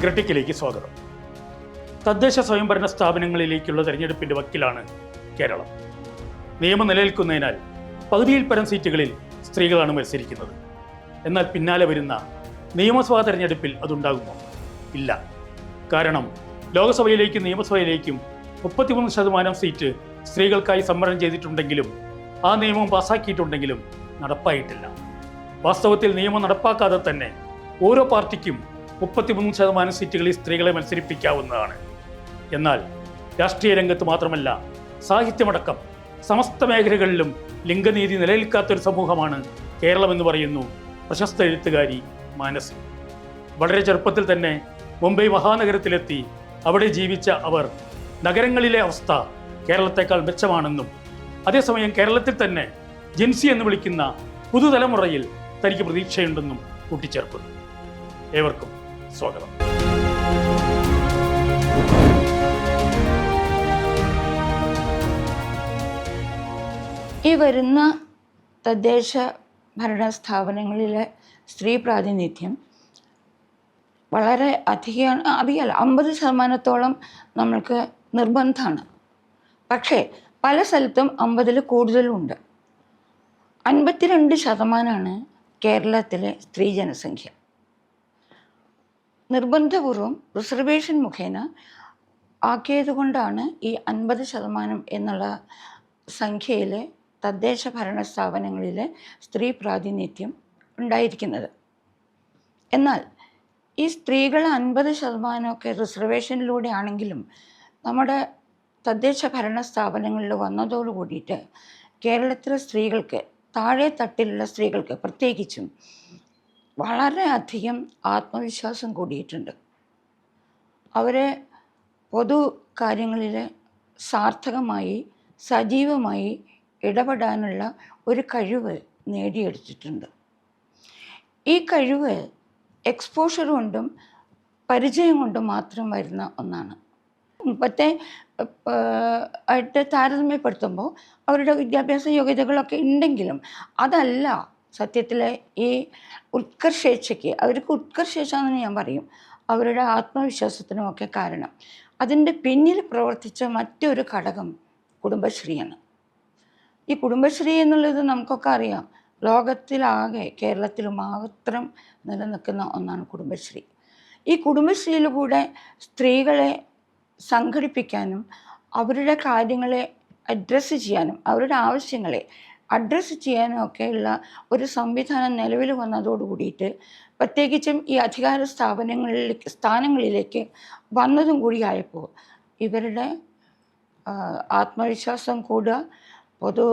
ക്രിട്ടിക്കിലേക്ക് സ്വാഗതം. തദ്ദേശ സ്വയംഭരണ സ്ഥാപനങ്ങളിലേക്കുള്ള തെരഞ്ഞെടുപ്പിന്റെ വക്കിലാണ് കേരളം. നിയമം നിലനിൽക്കുന്നതിനാൽ പകുതിയിൽ പരം സീറ്റുകളിൽ സ്ത്രീകളാണ് മത്സരിക്കുന്നത്. എന്നാൽ പിന്നാലെ വരുന്ന നിയമസഭാ തെരഞ്ഞെടുപ്പിൽ അതുണ്ടാകുമോ? ഇല്ല. കാരണം ലോക്സഭയിലേക്കും നിയമസഭയിലേക്കും 33% സീറ്റ് സ്ത്രീകൾക്കായി സംവരണം ചെയ്തിട്ടുണ്ടെങ്കിലും ആ നിയമം പാസ്സാക്കിയിട്ടുണ്ടെങ്കിലും നടപ്പായിട്ടില്ല. വാസ്തവത്തിൽ നിയമം നടപ്പാക്കാതെ തന്നെ ഓരോ പാർട്ടിക്കും 33% സീറ്റുകളിൽ സ്ത്രീകളെ മത്സരിപ്പിക്കാവുന്നതാണ്. എന്നാൽ രാഷ്ട്രീയ രംഗത്ത് മാത്രമല്ല, സാഹിത്യമടക്കം സമസ്ത മേഖലകളിലും ലിംഗനീതി നിലനിൽക്കാത്തൊരു സമൂഹമാണ് കേരളമെന്ന് പറയുന്നു പ്രശസ്ത എഴുത്തുകാരി മാനസി. വളരെ ചെറുപ്പത്തിൽ തന്നെ മുംബൈ മഹാനഗരത്തിലെത്തി അവിടെ ജീവിച്ച അവർ നഗരങ്ങളിലെ അവസ്ഥ കേരളത്തെക്കാൾ മെച്ചമാണെന്നും അതേസമയം കേരളത്തിൽ തന്നെ ജെൻസി എന്ന് വിളിക്കുന്ന പുതുതലമുറയിൽ തനിക്ക് പ്രതീക്ഷയുണ്ടെന്നും കൂട്ടിച്ചേർക്കുന്നു. ഏവർക്കും സ്വാഗതം. ഈ വരുന്ന തദ്ദേശ ഭരണ സ്ഥാപനങ്ങളിലെ സ്ത്രീ പ്രാതിനിധ്യം വളരെ അധികമാണ്. 50% നമ്മൾക്ക് നിർബന്ധമാണ്. പക്ഷേ പല സ്ഥലത്തും 50-ൽ കൂടുതലുണ്ട്. 52% കേരളത്തിലെ സ്ത്രീ ജനസംഖ്യ. നിർബന്ധപൂർവം റിസർവേഷൻ മുഖേന ആക്കിയത് കൊണ്ടാണ് ഈ 50% എന്നുള്ള സംഖ്യയിലെ തദ്ദേശ ഭരണ സ്ഥാപനങ്ങളിലെ സ്ത്രീ പ്രാതിനിധ്യം ഉണ്ടായിരിക്കുന്നത്. എന്നാൽ ഈ സ്ത്രീകൾ 50% റിസർവേഷനിലൂടെ ആണെങ്കിലും നമ്മുടെ തദ്ദേശ ഭരണ സ്ഥാപനങ്ങളിൽ വന്നതോടു കൂടിയിട്ട് കേരളത്തിലെ സ്ത്രീകൾക്ക്, താഴെ തട്ടിലുള്ള സ്ത്രീകൾക്ക് പ്രത്യേകിച്ചും വളരെ അധികം ആത്മവിശ്വാസം കൂടിയിട്ടുണ്ട്. അവരെ പൊതു കാര്യങ്ങളിൽ സാർത്ഥകമായി സജീവമായി ഇടപെടാനുള്ള ഒരു കഴിവ് നേടിയെടുത്തിട്ടുണ്ട്. ഈ കഴിവ് എക്സ്പോഷർ കൊണ്ടും പരിചയം കൊണ്ടും മാത്രം വരുന്ന ഒന്നാണ്. മുമ്പത്തെ ആയിട്ട് താരതമ്യപ്പെടുത്തുമ്പോൾ അവരുടെ വിദ്യാഭ്യാസ യോഗ്യതകളൊക്കെ ഉണ്ടെങ്കിലും അതല്ല സത്യത്തിലെ ഈ ഉത്കർഷേച്ഛയ്ക്ക്, അവർക്ക് ഉത്കർഷേച്ഛയെന്ന് ഞാൻ പറയും, അവരുടെ ആത്മവിശ്വാസത്തിനുമൊക്കെ കാരണം. അതിൻ്റെ പിന്നിൽ പ്രവർത്തിച്ച മറ്റൊരു ഘടകം കുടുംബശ്രീയാണ്. ഈ കുടുംബശ്രീ എന്നുള്ളത് നമുക്കൊക്കെ അറിയാം. ലോകത്തിലാകെ കേരളത്തിൽ മാത്രം നിലനിൽക്കുന്ന ഒന്നാണ് കുടുംബശ്രീ. ഈ കുടുംബശ്രീയിലൂടെ സ്ത്രീകളെ സംഘടിപ്പിക്കാനും അവരുടെ കാര്യങ്ങളെ അഡ്രസ്സ് ചെയ്യാനും അവരുടെ ആവശ്യങ്ങളെ അഡ്രസ്സ് ചെയ്യാനും ഒക്കെയുള്ള ഒരു സംവിധാനം നിലവിൽ വന്നതോടു കൂടിയിട്ട്, പ്രത്യേകിച്ചും ഈ അധികാര സ്ഥാനങ്ങളിലേക്ക് വന്നതും കൂടിയായപ്പോൾ ഇവരുടെ ആത്മവിശ്വാസം കൂടുക, പൊതു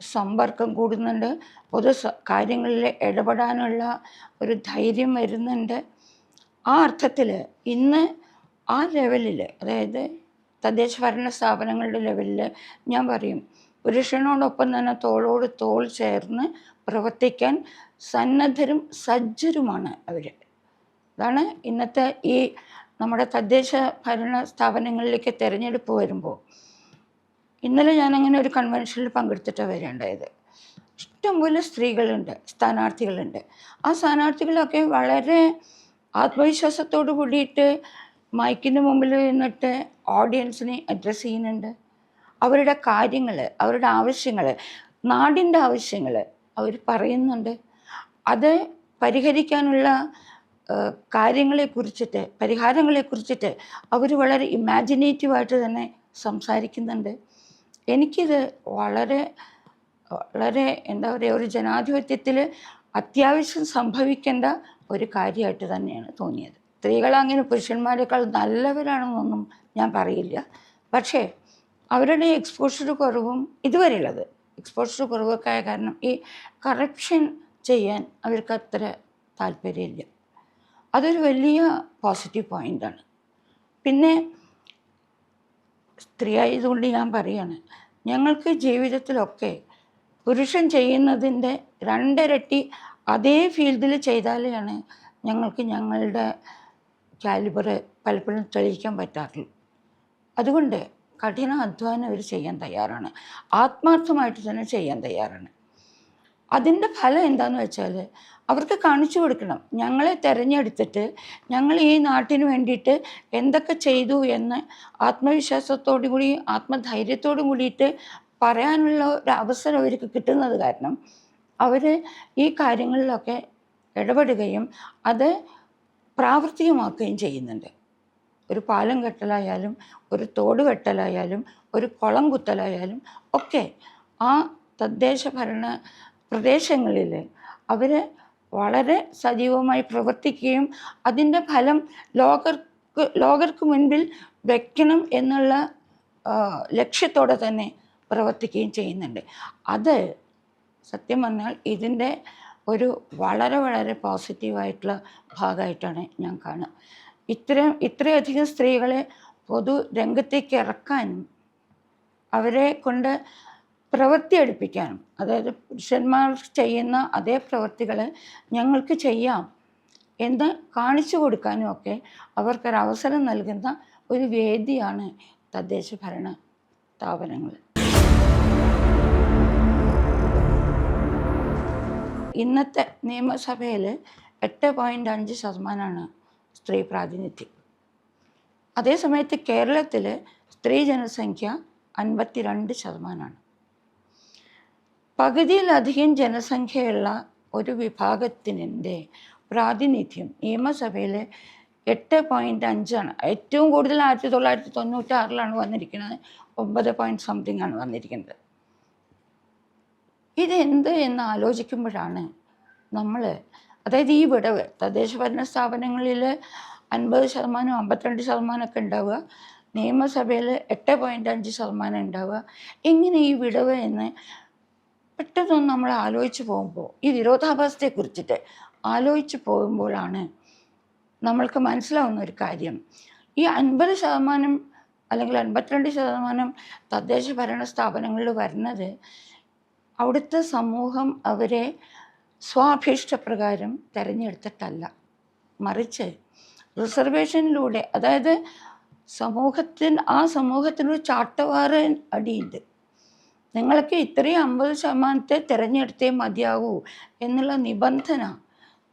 സമ്പർക്കം കൂടുന്നുണ്ട്, പൊതു കാര്യങ്ങളിൽ ഇടപെടാനുള്ള ഒരു ധൈര്യം വരുന്നുണ്ട്. ആ അർത്ഥത്തിൽ ഇന്ന് ആ ലെവലിൽ, അതായത് തദ്ദേശ ഭരണ സ്ഥാപനങ്ങളുടെ ലെവലിൽ ഞാൻ പറയും, പുരുഷനോടൊപ്പം തന്നെ തോളോട് തോൾ ചേർന്ന് പ്രവർത്തിക്കാൻ സന്നദ്ധരും സജ്ജരുമാണ് അവർ. അതാണ് ഇന്നത്തെ ഈ നമ്മുടെ തദ്ദേശ ഭരണ സ്ഥാപനങ്ങളിലേക്ക് തിരഞ്ഞെടുപ്പ് വരുമ്പോൾ. ഇന്നലെ ഞാനങ്ങനെ ഒരു കൺവെൻഷനിൽ പങ്കെടുത്തിട്ടാണ് വരേണ്ടത്. ഇഷ്ടംപോലെ സ്ത്രീകളുണ്ട്, സ്ഥാനാർത്ഥികളുണ്ട്. ആ സ്ഥാനാർത്ഥികളൊക്കെ വളരെ ആത്മവിശ്വാസത്തോടു കൂടിയിട്ട് മൈക്കിൻ്റെ മുമ്പിൽ നിന്നിട്ട് ഓഡിയൻസിനെ അഡ്രസ്സ് ചെയ്യുന്നുണ്ട്. അവരുടെ കാര്യങ്ങൾ, അവരുടെ ആവശ്യങ്ങൾ, നാടിൻ്റെ ആവശ്യങ്ങൾ അവർ പറയുന്നുണ്ട്. അത് പരിഹരിക്കാനുള്ള കാര്യങ്ങളെക്കുറിച്ചിട്ട്, പരിഹാരങ്ങളെക്കുറിച്ചിട്ട് അവർ വളരെ ഇമാജിനേറ്റീവായിട്ട് തന്നെ സംസാരിക്കുന്നുണ്ട്. എനിക്കിത് വളരെ വളരെ എന്താ പറയുക, ഒരു ജനാധിപത്യത്തിൽ അത്യാവശ്യം സംഭവിക്കേണ്ട ഒരു കാര്യമായിട്ട് തന്നെയാണ് തോന്നിയത്. സ്ത്രീകളങ്ങനെ പുരുഷന്മാരെക്കാൾ നല്ലവരാണെന്നൊന്നും ഞാൻ പറയില്ല. പക്ഷേ അവരുടെ എക്സ്പോഷർ കുറവും, ഇതുവരെയുള്ളത് എക്സ്പോഷർ കുറവൊക്കെ ആയ കാരണം ഈ കറപ്ഷൻ ചെയ്യാൻ അവർക്ക് അത്ര താല്പര്യമില്ല. അതൊരു വലിയ പോസിറ്റീവ് പോയിൻ്റാണ്. പിന്നെ സ്ത്രീ ആയതുകൊണ്ട് ഞാൻ പറയുകയാണ്, ഞങ്ങൾക്ക് ജീവിതത്തിലൊക്കെ പുരുഷൻ ചെയ്യുന്നതിൻ്റെ 2 ഇരട്ടി അതേ ഫീൽഡിൽ ചെയ്താലാണ് ഞങ്ങൾക്ക് ഞങ്ങളുടെ കാലിബർ പലപ്പോഴും തെളിയിക്കാൻ പറ്റാറുള്ളൂ. അതുകൊണ്ട് കഠിന അധ്വാനം അവർ ചെയ്യാൻ തയ്യാറാണ്, ആത്മാർത്ഥമായിട്ട് തന്നെ ചെയ്യാൻ തയ്യാറാണ്. അതിൻ്റെ ഫലം എന്താണെന്ന് വെച്ചാൽ അവർക്ക് കാണിച്ചു കൊടുക്കണം, ഞങ്ങളെ തിരഞ്ഞെടുത്തിട്ട് ഞങ്ങൾ ഈ നാട്ടിന് വേണ്ടിയിട്ട് എന്തൊക്കെ ചെയ്തു എന്ന് ആത്മവിശ്വാസത്തോടു കൂടി ആത്മധൈര്യത്തോടു കൂടിയിട്ട് പറയാനുള്ള ഒരു അവസരം അവർക്ക് കിട്ടുന്നത് കാരണം അവർ ഈ കാര്യങ്ങളിലൊക്കെ ഇടപെടുകയും അത് പ്രാവർത്തികമാക്കുകയും ചെയ്യുന്നുണ്ട്. ഒരു പാലം കെട്ടലായാലും ഒരു തോട് കെട്ടലായാലും ഒരു കുളം കുത്തലായാലും ഒക്കെ ആ തദ്ദേശ ഭരണ പ്രദേശങ്ങളിൽ അവർ വളരെ സജീവമായി പ്രവർത്തിക്കുകയും അതിൻ്റെ ഫലം ലോകർക്ക് മുൻപിൽ വയ്ക്കണം എന്നുള്ള ലക്ഷ്യത്തോടെ തന്നെ പ്രവർത്തിക്കുകയും ചെയ്യുന്നുണ്ട്. അത് സത്യം പറഞ്ഞാൽ ഇതിൻ്റെ ഒരു വളരെ വളരെ പോസിറ്റീവായിട്ടുള്ള ഭാഗമായിട്ടാണ് ഞാൻ കാണുക. ഇത്രയധികം സ്ത്രീകളെ പൊതു രംഗത്തേക്ക് ഇറക്കാനും അവരെ കൊണ്ട് പ്രവൃത്തി എടുപ്പിക്കാനും, അതായത് പുരുഷന്മാർ ചെയ്യുന്ന അതേ പ്രവൃത്തികൾ ഞങ്ങൾക്ക് ചെയ്യാം എന്ന് കാണിച്ചു കൊടുക്കാനും ഒക്കെ അവർക്കൊരവസരം നൽകുന്ന ഒരു വേദിയാണ് തദ്ദേശ ഭരണ സ്ഥാപനങ്ങൾ. ഇന്നത്തെ നിയമസഭയിൽ 8.5% സ്ത്രീ പ്രാതിനിധ്യം. അതേസമയത്ത് കേരളത്തിൽ സ്ത്രീ ജനസംഖ്യ 52%. പകുതിയിലധികം ജനസംഖ്യയുള്ള ഒരു വിഭാഗത്തിൻ്റെ പ്രാതിനിധ്യം നിയമസഭയിൽ 8.5 ഏറ്റവും കൂടുതൽ 1996 വന്നിരിക്കുന്നത്. 9 വന്നിരിക്കുന്നത്. ഇതെന്ത് എന്ന് ആലോചിക്കുമ്പോഴാണ് നമ്മൾ, അതായത് ഈ വിടവ് തദ്ദേശ ഭരണ സ്ഥാപനങ്ങളിൽ 50%, 52% ഒക്കെ ഉണ്ടാവുക, നിയമസഭയിൽ 8.5% ഉണ്ടാവുക. എങ്ങനെ ഈ വിടവ് എന്ന് പെട്ടെന്നൊന്ന് നമ്മൾ ആലോചിച്ച് പോകുമ്പോൾ, ഈ വിരോധാഭാസത്തെക്കുറിച്ചിട്ട് ആലോചിച്ച് പോകുമ്പോഴാണ് നമ്മൾക്ക് മനസ്സിലാവുന്ന ഒരു കാര്യം, ഈ 50% അല്ലെങ്കിൽ 52% തദ്ദേശ ഭരണ സ്ഥാപനങ്ങളിൽ വരുന്നത് അവിടുത്തെ സമൂഹം അവരെ സ്വാഭീഷ്ടപ്രകാരം തിരഞ്ഞെടുത്തിട്ടല്ല, മറിച്ച് റിസർവേഷനിലൂടെ, അതായത് ആ സമൂഹത്തിനൊരു ചാട്ടവാറ് അടിയുണ്ട്. നിങ്ങൾക്ക് ഇത്രയും 50% തിരഞ്ഞെടുത്തേ മതിയാകൂ എന്നുള്ള നിബന്ധന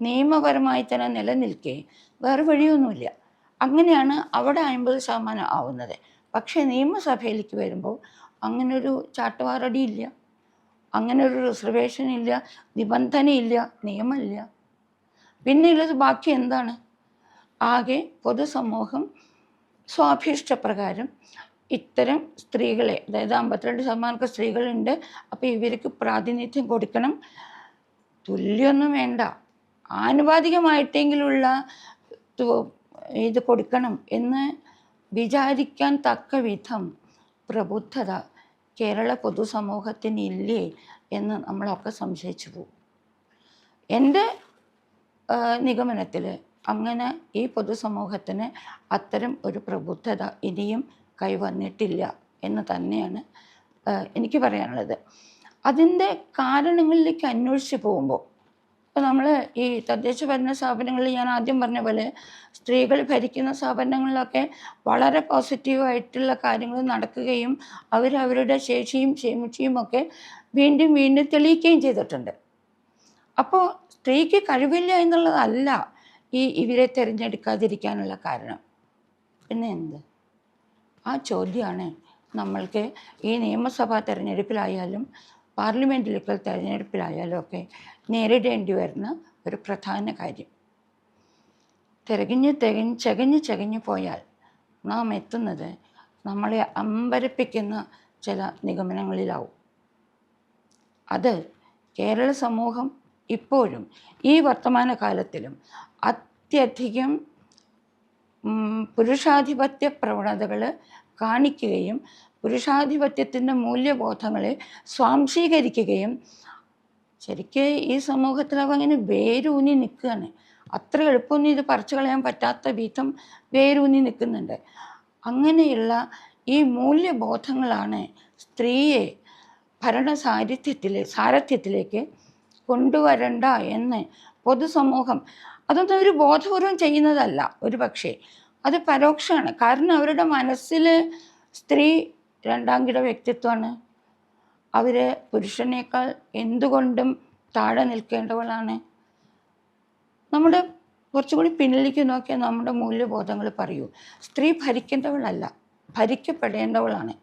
നിയമപരമായി തന്നെ നിലനിൽക്കെ വേറെ വഴിയൊന്നുമില്ല. അങ്ങനെയാണ് അവിടെ 50% ആവുന്നത്. പക്ഷേ നിയമസഭയിലേക്ക് വരുമ്പോൾ അങ്ങനൊരു ചാട്ടവാറടിയില്ല, അങ്ങനെ ഒരു റിസർവേഷൻ ഇല്ല, നിബന്ധനയില്ല, നിയമമില്ല. പിന്നെയുള്ളത് ബാക്കി എന്താണ്? ആകെ പൊതുസമൂഹം സ്വാഭീഷ്ടപ്രകാരം ഇത്തരം സ്ത്രീകളെ, അതായത് 52% സ്ത്രീകളുണ്ട്, അപ്പോൾ ഇവർക്ക് പ്രാതിനിധ്യം കൊടുക്കണം, തുല്യമൊന്നും വേണ്ട, ആനുപാതികമായിട്ടെങ്കിലുള്ള ഇത് കൊടുക്കണം എന്ന് വിചാരിക്കാൻ തക്ക വിധം പ്രബുദ്ധത കേരള പൊതുസമൂഹത്തിനില്ലേ എന്ന് നമ്മളൊക്കെ സംശയിച്ചു പോകും. എൻ്റെ നിഗമനത്തിൽ അങ്ങനെ ഈ പൊതുസമൂഹത്തിന് അത്തരം ഒരു പ്രബുദ്ധത ഇനിയും കൈവന്നിട്ടില്ല എന്ന് തന്നെയാണ് എനിക്ക് പറയാനുള്ളത്. അതിൻ്റെ കാരണങ്ങളിലേക്ക് അന്വേഷിച്ച് പോകുമ്പോൾ, ഇപ്പോൾ നമ്മൾ ഈ തദ്ദേശ ഭരണ സ്ഥാപനങ്ങളിൽ ഞാൻ ആദ്യം പറഞ്ഞ പോലെ സ്ത്രീകൾ ഭരിക്കുന്ന സ്ഥാപനങ്ങളിലൊക്കെ വളരെ പോസിറ്റീവായിട്ടുള്ള കാര്യങ്ങൾ നടക്കുകയും അവരവരുടെ ശേഷിയും ക്ഷേമിച്ചിയും ഒക്കെ വീണ്ടും വീണ്ടും തെളിയിക്കുകയും ചെയ്തിട്ടുണ്ട്. അപ്പോൾ സ്ത്രീക്ക് കഴിവില്ല എന്നുള്ളതല്ല ഇവരെ തിരഞ്ഞെടുക്കാതിരിക്കാനുള്ള കാരണം. പിന്നെ എന്ത്? ആ ചോദ്യമാണ് നമ്മൾക്ക് ഈ നിയമസഭാ തെരഞ്ഞെടുപ്പിലായാലും പാർലമെൻറ്റിലേക്കുള്ള തെരഞ്ഞെടുപ്പിലായാലും ഒക്കെ നേരിടേണ്ടി വരുന്ന ഒരു പ്രധാന കാര്യം. ചകഞ്ഞു പോയാൽ നാം എത്തുന്നത് നമ്മളെ അമ്പരപ്പിക്കുന്ന ചില നിഗമനങ്ങളിലാവും. അത് കേരള സമൂഹം ഇപ്പോഴും ഈ വർത്തമാനകാലത്തിലും അത്യധികം പുരുഷാധിപത്യ പ്രവണതകൾ കാണിക്കുകയും പുരുഷാധിപത്യത്തിൻ്റെ മൂല്യബോധങ്ങളെ സ്വാംശീകരിക്കുകയും ശരിക്കും ഈ സമൂഹത്തിൽ അങ്ങനെ വേരൂന്നി നിൽക്കുകയാണ്. അത്ര എളുപ്പമൊന്നും ഇത് പറിച്ചു കളയാൻ പറ്റാത്ത വിധം വേരൂന്നി നിൽക്കുന്നുണ്ട്. അങ്ങനെയുള്ള ഈ മൂല്യബോധങ്ങളാണ് സ്ത്രീയെ സാരഥ്യത്തിലേക്ക് കൊണ്ടുവരണ്ട എന്ന് പൊതുസമൂഹം, അതൊന്നും ഒരു ബോധപൂർവം ചെയ്യുന്നതല്ല, ഒരു പക്ഷേ അത് പരോക്ഷമാണ്. കാരണം അവരുടെ മനസ്സിൽ സ്ത്രീ രണ്ടാംകിട വ്യക്തിത്വമാണ്. അവർ പുരുഷനേക്കാൾ എന്തുകൊണ്ടും താഴെ നിൽക്കേണ്ടവളാണ്. നമ്മുടെ കുറച്ചുകൂടി പിന്നിലേക്ക് നോക്കിയാൽ നമ്മുടെ മൂല്യബോധങ്ങൾ പറയൂ, സ്ത്രീ ഭരിക്കേണ്ടവളല്ല, ഭരിക്കപ്പെടേണ്ടവളാണ്.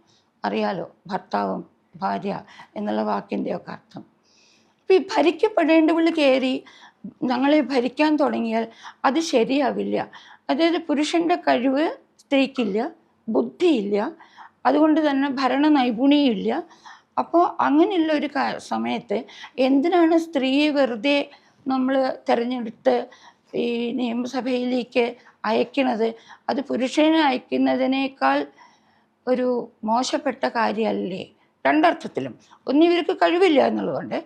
അറിയാലോ ഭർത്താവും ഭാര്യ എന്നുള്ള വാക്കിൻ്റെയൊക്കെ അർത്ഥം. അപ്പം ഈ ഭരിക്കപ്പെടേണ്ടവൾ കയറി ഞങ്ങളെ ഭരിക്കാൻ തുടങ്ങിയാൽ അത് ശരിയാവില്ല. അതായത് പുരുഷൻ്റെ കഴിവ് സ്ത്രീക്കില്ല, ബുദ്ധിയില്ല, അതുകൊണ്ട് തന്നെ ഭരണ നൈപുണ്യമില്ല. അപ്പോൾ അങ്ങനെയുള്ള ഒരു സമയത്ത് എന്തിനാണ് സ്ത്രീയെ വെറുതെ നമ്മൾ തിരഞ്ഞെടുത്ത് ഈ നിയമസഭയിലേക്ക് അയക്കണത്? അത് പുരുഷനെ അയക്കുന്നതിനേക്കാൾ ഒരു മോശപ്പെട്ട കാര്യമല്ലേ? രണ്ടർത്ഥത്തിലും. ഒന്ന്, ഇവർക്ക് കഴിവില്ല എന്നുള്ളതുകൊണ്ട്.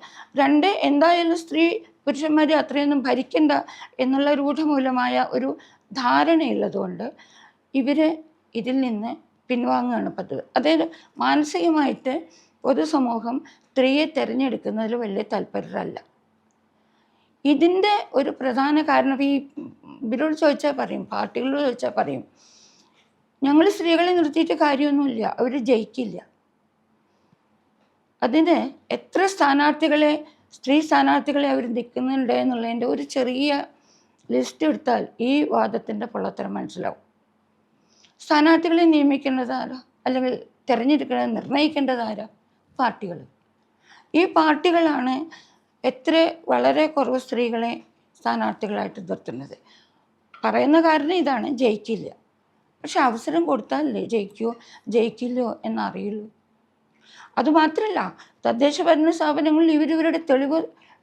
രണ്ട്, എന്തായാലും സ്ത്രീ പുരുഷന്മാരെ അത്രയൊന്നും ഭരിക്കണ്ട എന്നുള്ള രൂഢമൂലമായ ഒരു ധാരണയുള്ളതുകൊണ്ട് ഇവർ ഇതിൽ നിന്ന് പിൻവാങ്ങുകയാണ് പതിവ്. അതായത് മാനസികമായിട്ട് പൊതുസമൂഹം സ്ത്രീയെ തിരഞ്ഞെടുക്കുന്നതിൽ വലിയ താല്പര്യരല്ല. ഇതിൻ്റെ ഒരു പ്രധാന കാരണം ഈ ഇവരോട് ചോദിച്ചാൽ പറയും, പാർട്ടികളോട് ചോദിച്ചാൽ പറയും, ഞങ്ങൾ സ്ത്രീകളെ നിർത്തിയിട്ട് കാര്യമൊന്നുമില്ല, അവർ ജയിക്കില്ല. അതിന് എത്ര സ്ത്രീ സ്ഥാനാർത്ഥികളെ അവർ നിൽക്കുന്നുണ്ട് എന്നുള്ളതിൻ്റെ ഒരു ചെറിയ ലിസ്റ്റ് എടുത്താൽ ഈ വാദത്തിൻ്റെ പൊള്ളത്തരം മനസ്സിലാവും. സ്ഥാനാർത്ഥികളെ നിയമിക്കേണ്ടതാരോ അല്ലെങ്കിൽ നിർണ്ണയിക്കേണ്ടതാരോ? പാർട്ടികൾ. ഈ പാർട്ടികളാണ് വളരെ കുറവ് സ്ത്രീകളെ സ്ഥാനാർത്ഥികളായിട്ട് നിർത്തുന്നത്. പറയുന്ന കാരണം ഇതാണ്, ജയിക്കില്ല. പക്ഷെ അവസരം കൊടുത്താലല്ലേ ജയിക്കില്ലോ എന്നറിയുള്ളൂ. അതുമാത്രമല്ല, തദ്ദേശ ഭരണ സ്ഥാപനങ്ങളിൽ ഇവരുടെ തെളിവ്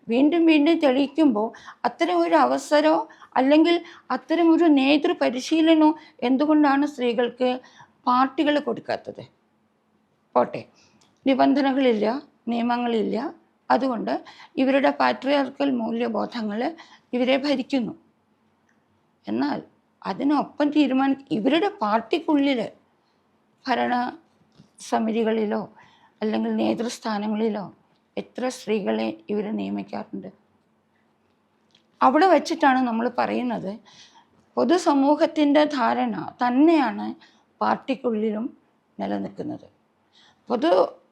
വീണ്ടും വീണ്ടും തെളിയിക്കുമ്പോൾ അത്തരം ഒരു അവസരമോ അല്ലെങ്കിൽ അത്തരം ഒരു നേതൃപരിശീലനമോ എന്തുകൊണ്ടാണ് സ്ത്രീകൾക്ക് പാർട്ടികൾ കൊടുക്കാത്തത്? പോട്ടെ, നിബന്ധനകളില്ല, നിയമങ്ങളില്ല, അതുകൊണ്ട് ഇവരുടെ പാട്രിയാർക്കൽ മൂല്യബോധങ്ങൾ ഇവരെ ഭരിക്കുന്നു. എന്നാൽ അതിനൊപ്പം ഇവരുടെ പാർട്ടിക്കുള്ളിൽ ഭരണ സമിതികളിലോ അല്ലെങ്കിൽ നേതൃസ്ഥാനങ്ങളിലോ എത്ര സ്ത്രീകളെ ഇവർ നിയമിക്കാറുണ്ട്? അവിടെ വച്ചിട്ടാണ് നമ്മൾ പറയുന്നത് പൊതുസമൂഹത്തിൻ്റെ ധാരണ തന്നെയാണ് പാർട്ടിക്കുള്ളിലും നിലനിൽക്കുന്നത്.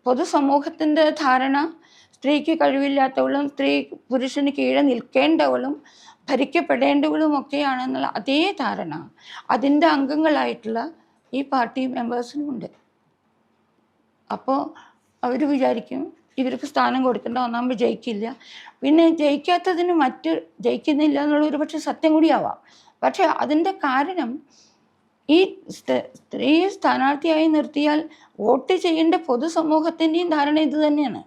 പൊതുസമൂഹത്തിൻ്റെ ധാരണ സ്ത്രീക്ക് കഴിവില്ലാത്തവളും പുരുഷന് കീഴെ നിൽക്കേണ്ടവളും ഭരിക്കപ്പെടേണ്ടവളും ഒക്കെയാണെന്നുള്ള അതേ ധാരണ അതിൻ്റെ അംഗങ്ങളായിട്ടുള്ള ഈ പാർട്ടി മെമ്പേഴ്സിനുമുണ്ട്. അപ്പോൾ അവർ വിചാരിക്കും ഇവർക്ക് സ്ഥാനം കൊടുക്കേണ്ട, ഒന്നാമത് ജയിക്കില്ല, പിന്നെ ജയിക്കുന്നില്ല എന്നുള്ളൊരു പക്ഷെ സത്യം കൂടിയാവാം. പക്ഷെ അതിൻ്റെ കാരണം ഈ സ്ത്രീ സ്ഥാനാർത്ഥിയായി നിർത്തിയാൽ വോട്ട് ചെയ്യേണ്ട പൊതുസമൂഹത്തിൻ്റെയും ധാരണ ഇത് തന്നെയാണ്.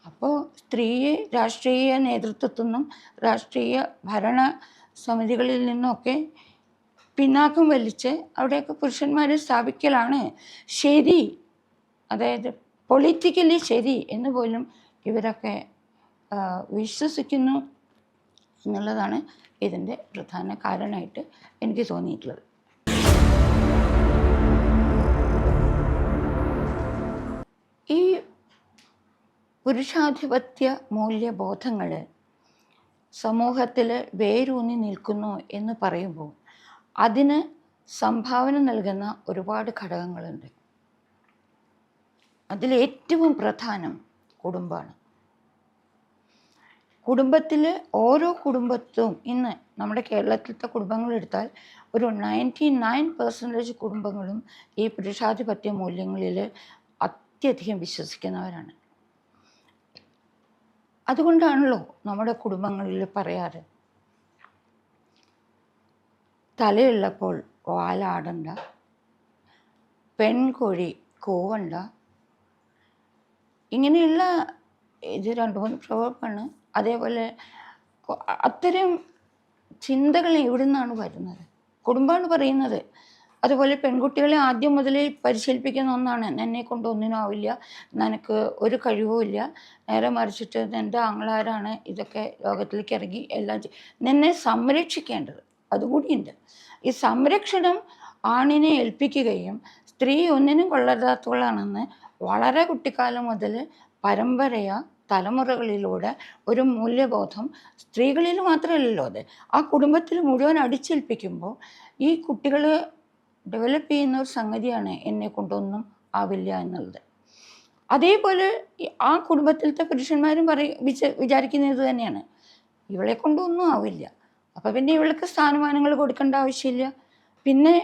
അപ്പോൾ സ്ത്രീയെ രാഷ്ട്രീയ നേതൃത്വത്തിൽ നിന്നും രാഷ്ട്രീയ ഭരണ സമിതികളിൽ നിന്നൊക്കെ പിന്നാക്കം വലിച്ച് അവിടെയൊക്കെ പുരുഷന്മാരെ സ്ഥാപിക്കലാണ് ശരി, അതായത് പൊളിറ്റിക്കലി ശരി എന്ന് പോലും ഇവരൊക്കെ വിശ്വസിക്കുന്നു എന്നുള്ളതാണ് ഇതിൻ്റെ പ്രധാന കാരണമായിട്ട് എനിക്ക് തോന്നിയിട്ടുള്ളത്. ഈ പുരുഷാധിപത്യ മൂല്യബോധങ്ങൾ സമൂഹത്തിൽ വേരൂന്നി നിൽക്കുന്നു എന്ന് പറയുമ്പോൾ അതിന് സംഭാവന നൽകുന്ന ഒരുപാട് ഘടകങ്ങളുണ്ട്. അതിലേറ്റവും പ്രധാനം കുടുംബമാണ്. കുടുംബത്തിൽ ഓരോ കുടുംബത്തും ഇന്ന് നമ്മുടെ കേരളത്തിലത്തെ കുടുംബങ്ങൾ എടുത്താൽ ഒരു 99% കുടുംബങ്ങളും ഈ പുരുഷാധിപത്യ മൂല്യങ്ങളിൽ അത്യധികം വിശ്വസിക്കുന്നവരാണ്. അതുകൊണ്ടാണല്ലോ നമ്മുടെ കുടുംബങ്ങളിൽ പറയാറ്, തലയുള്ളപ്പോൾ വാലാടണ്ട, പെൺകോഴി കൂവണ്ട. ഇങ്ങനെയുള്ള ഇത് 2-3 പ്രയോഗമാണ്. അതേപോലെ അത്തരം ചിന്തകൾ എവിടെ നിന്നാണ് വരുന്നത്? കുടുംബമാണ് പറയുന്നത്. അതുപോലെ പെൺകുട്ടികളെ ആദ്യം മുതലേ പരിശീലിപ്പിക്കുന്ന ഒന്നാണ്, എന്നെ കൊണ്ട് ഒന്നിനും ആവില്ല, നിനക്ക് ഒരു കഴിവുമില്ല, നേരെ മറിച്ചിട്ട് എൻ്റെ ആങ്ങളാരാണ് ഇതൊക്കെ ലോകത്തിലേക്ക് ഇറങ്ങി എല്ലാം നിന്നെ സംരക്ഷിക്കേണ്ടത്. അതുകൂടിയുണ്ട്. ഈ സംരക്ഷണം ആണിനെ ഏൽപ്പിക്കുകയും സ്ത്രീ ഒന്നിനും കൊള്ളരുതാത്തവളാണെന്ന് വളരെ കുട്ടിക്കാലം മുതൽ തലമുറകളിലൂടെ ഒരു മൂല്യബോധം സ്ത്രീകളിൽ മാത്രമല്ലല്ലോ, അത് ആ കുടുംബത്തിൽ മുഴുവൻ അടിച്ചേൽപ്പിക്കുമ്പോൾ ഈ കുട്ടികൾ ഡെവലപ്പ് ചെയ്യുന്ന ഒരു സംഗതിയാണ് എന്നെ കൊണ്ടൊന്നും ആവില്ല എന്നുള്ളത്. അതേപോലെ ആ കുടുംബത്തിലത്തെ പുരുഷന്മാരും വിചാരിക്കുന്നത് ഇത് തന്നെയാണ്. ഇവളെ കൊണ്ടൊന്നും ആവില്ല, അപ്പം പിന്നെ ഇവൾക്ക് സ്ഥാനമാനങ്ങൾ കൊടുക്കേണ്ട ആവശ്യമില്ല. പിന്നെ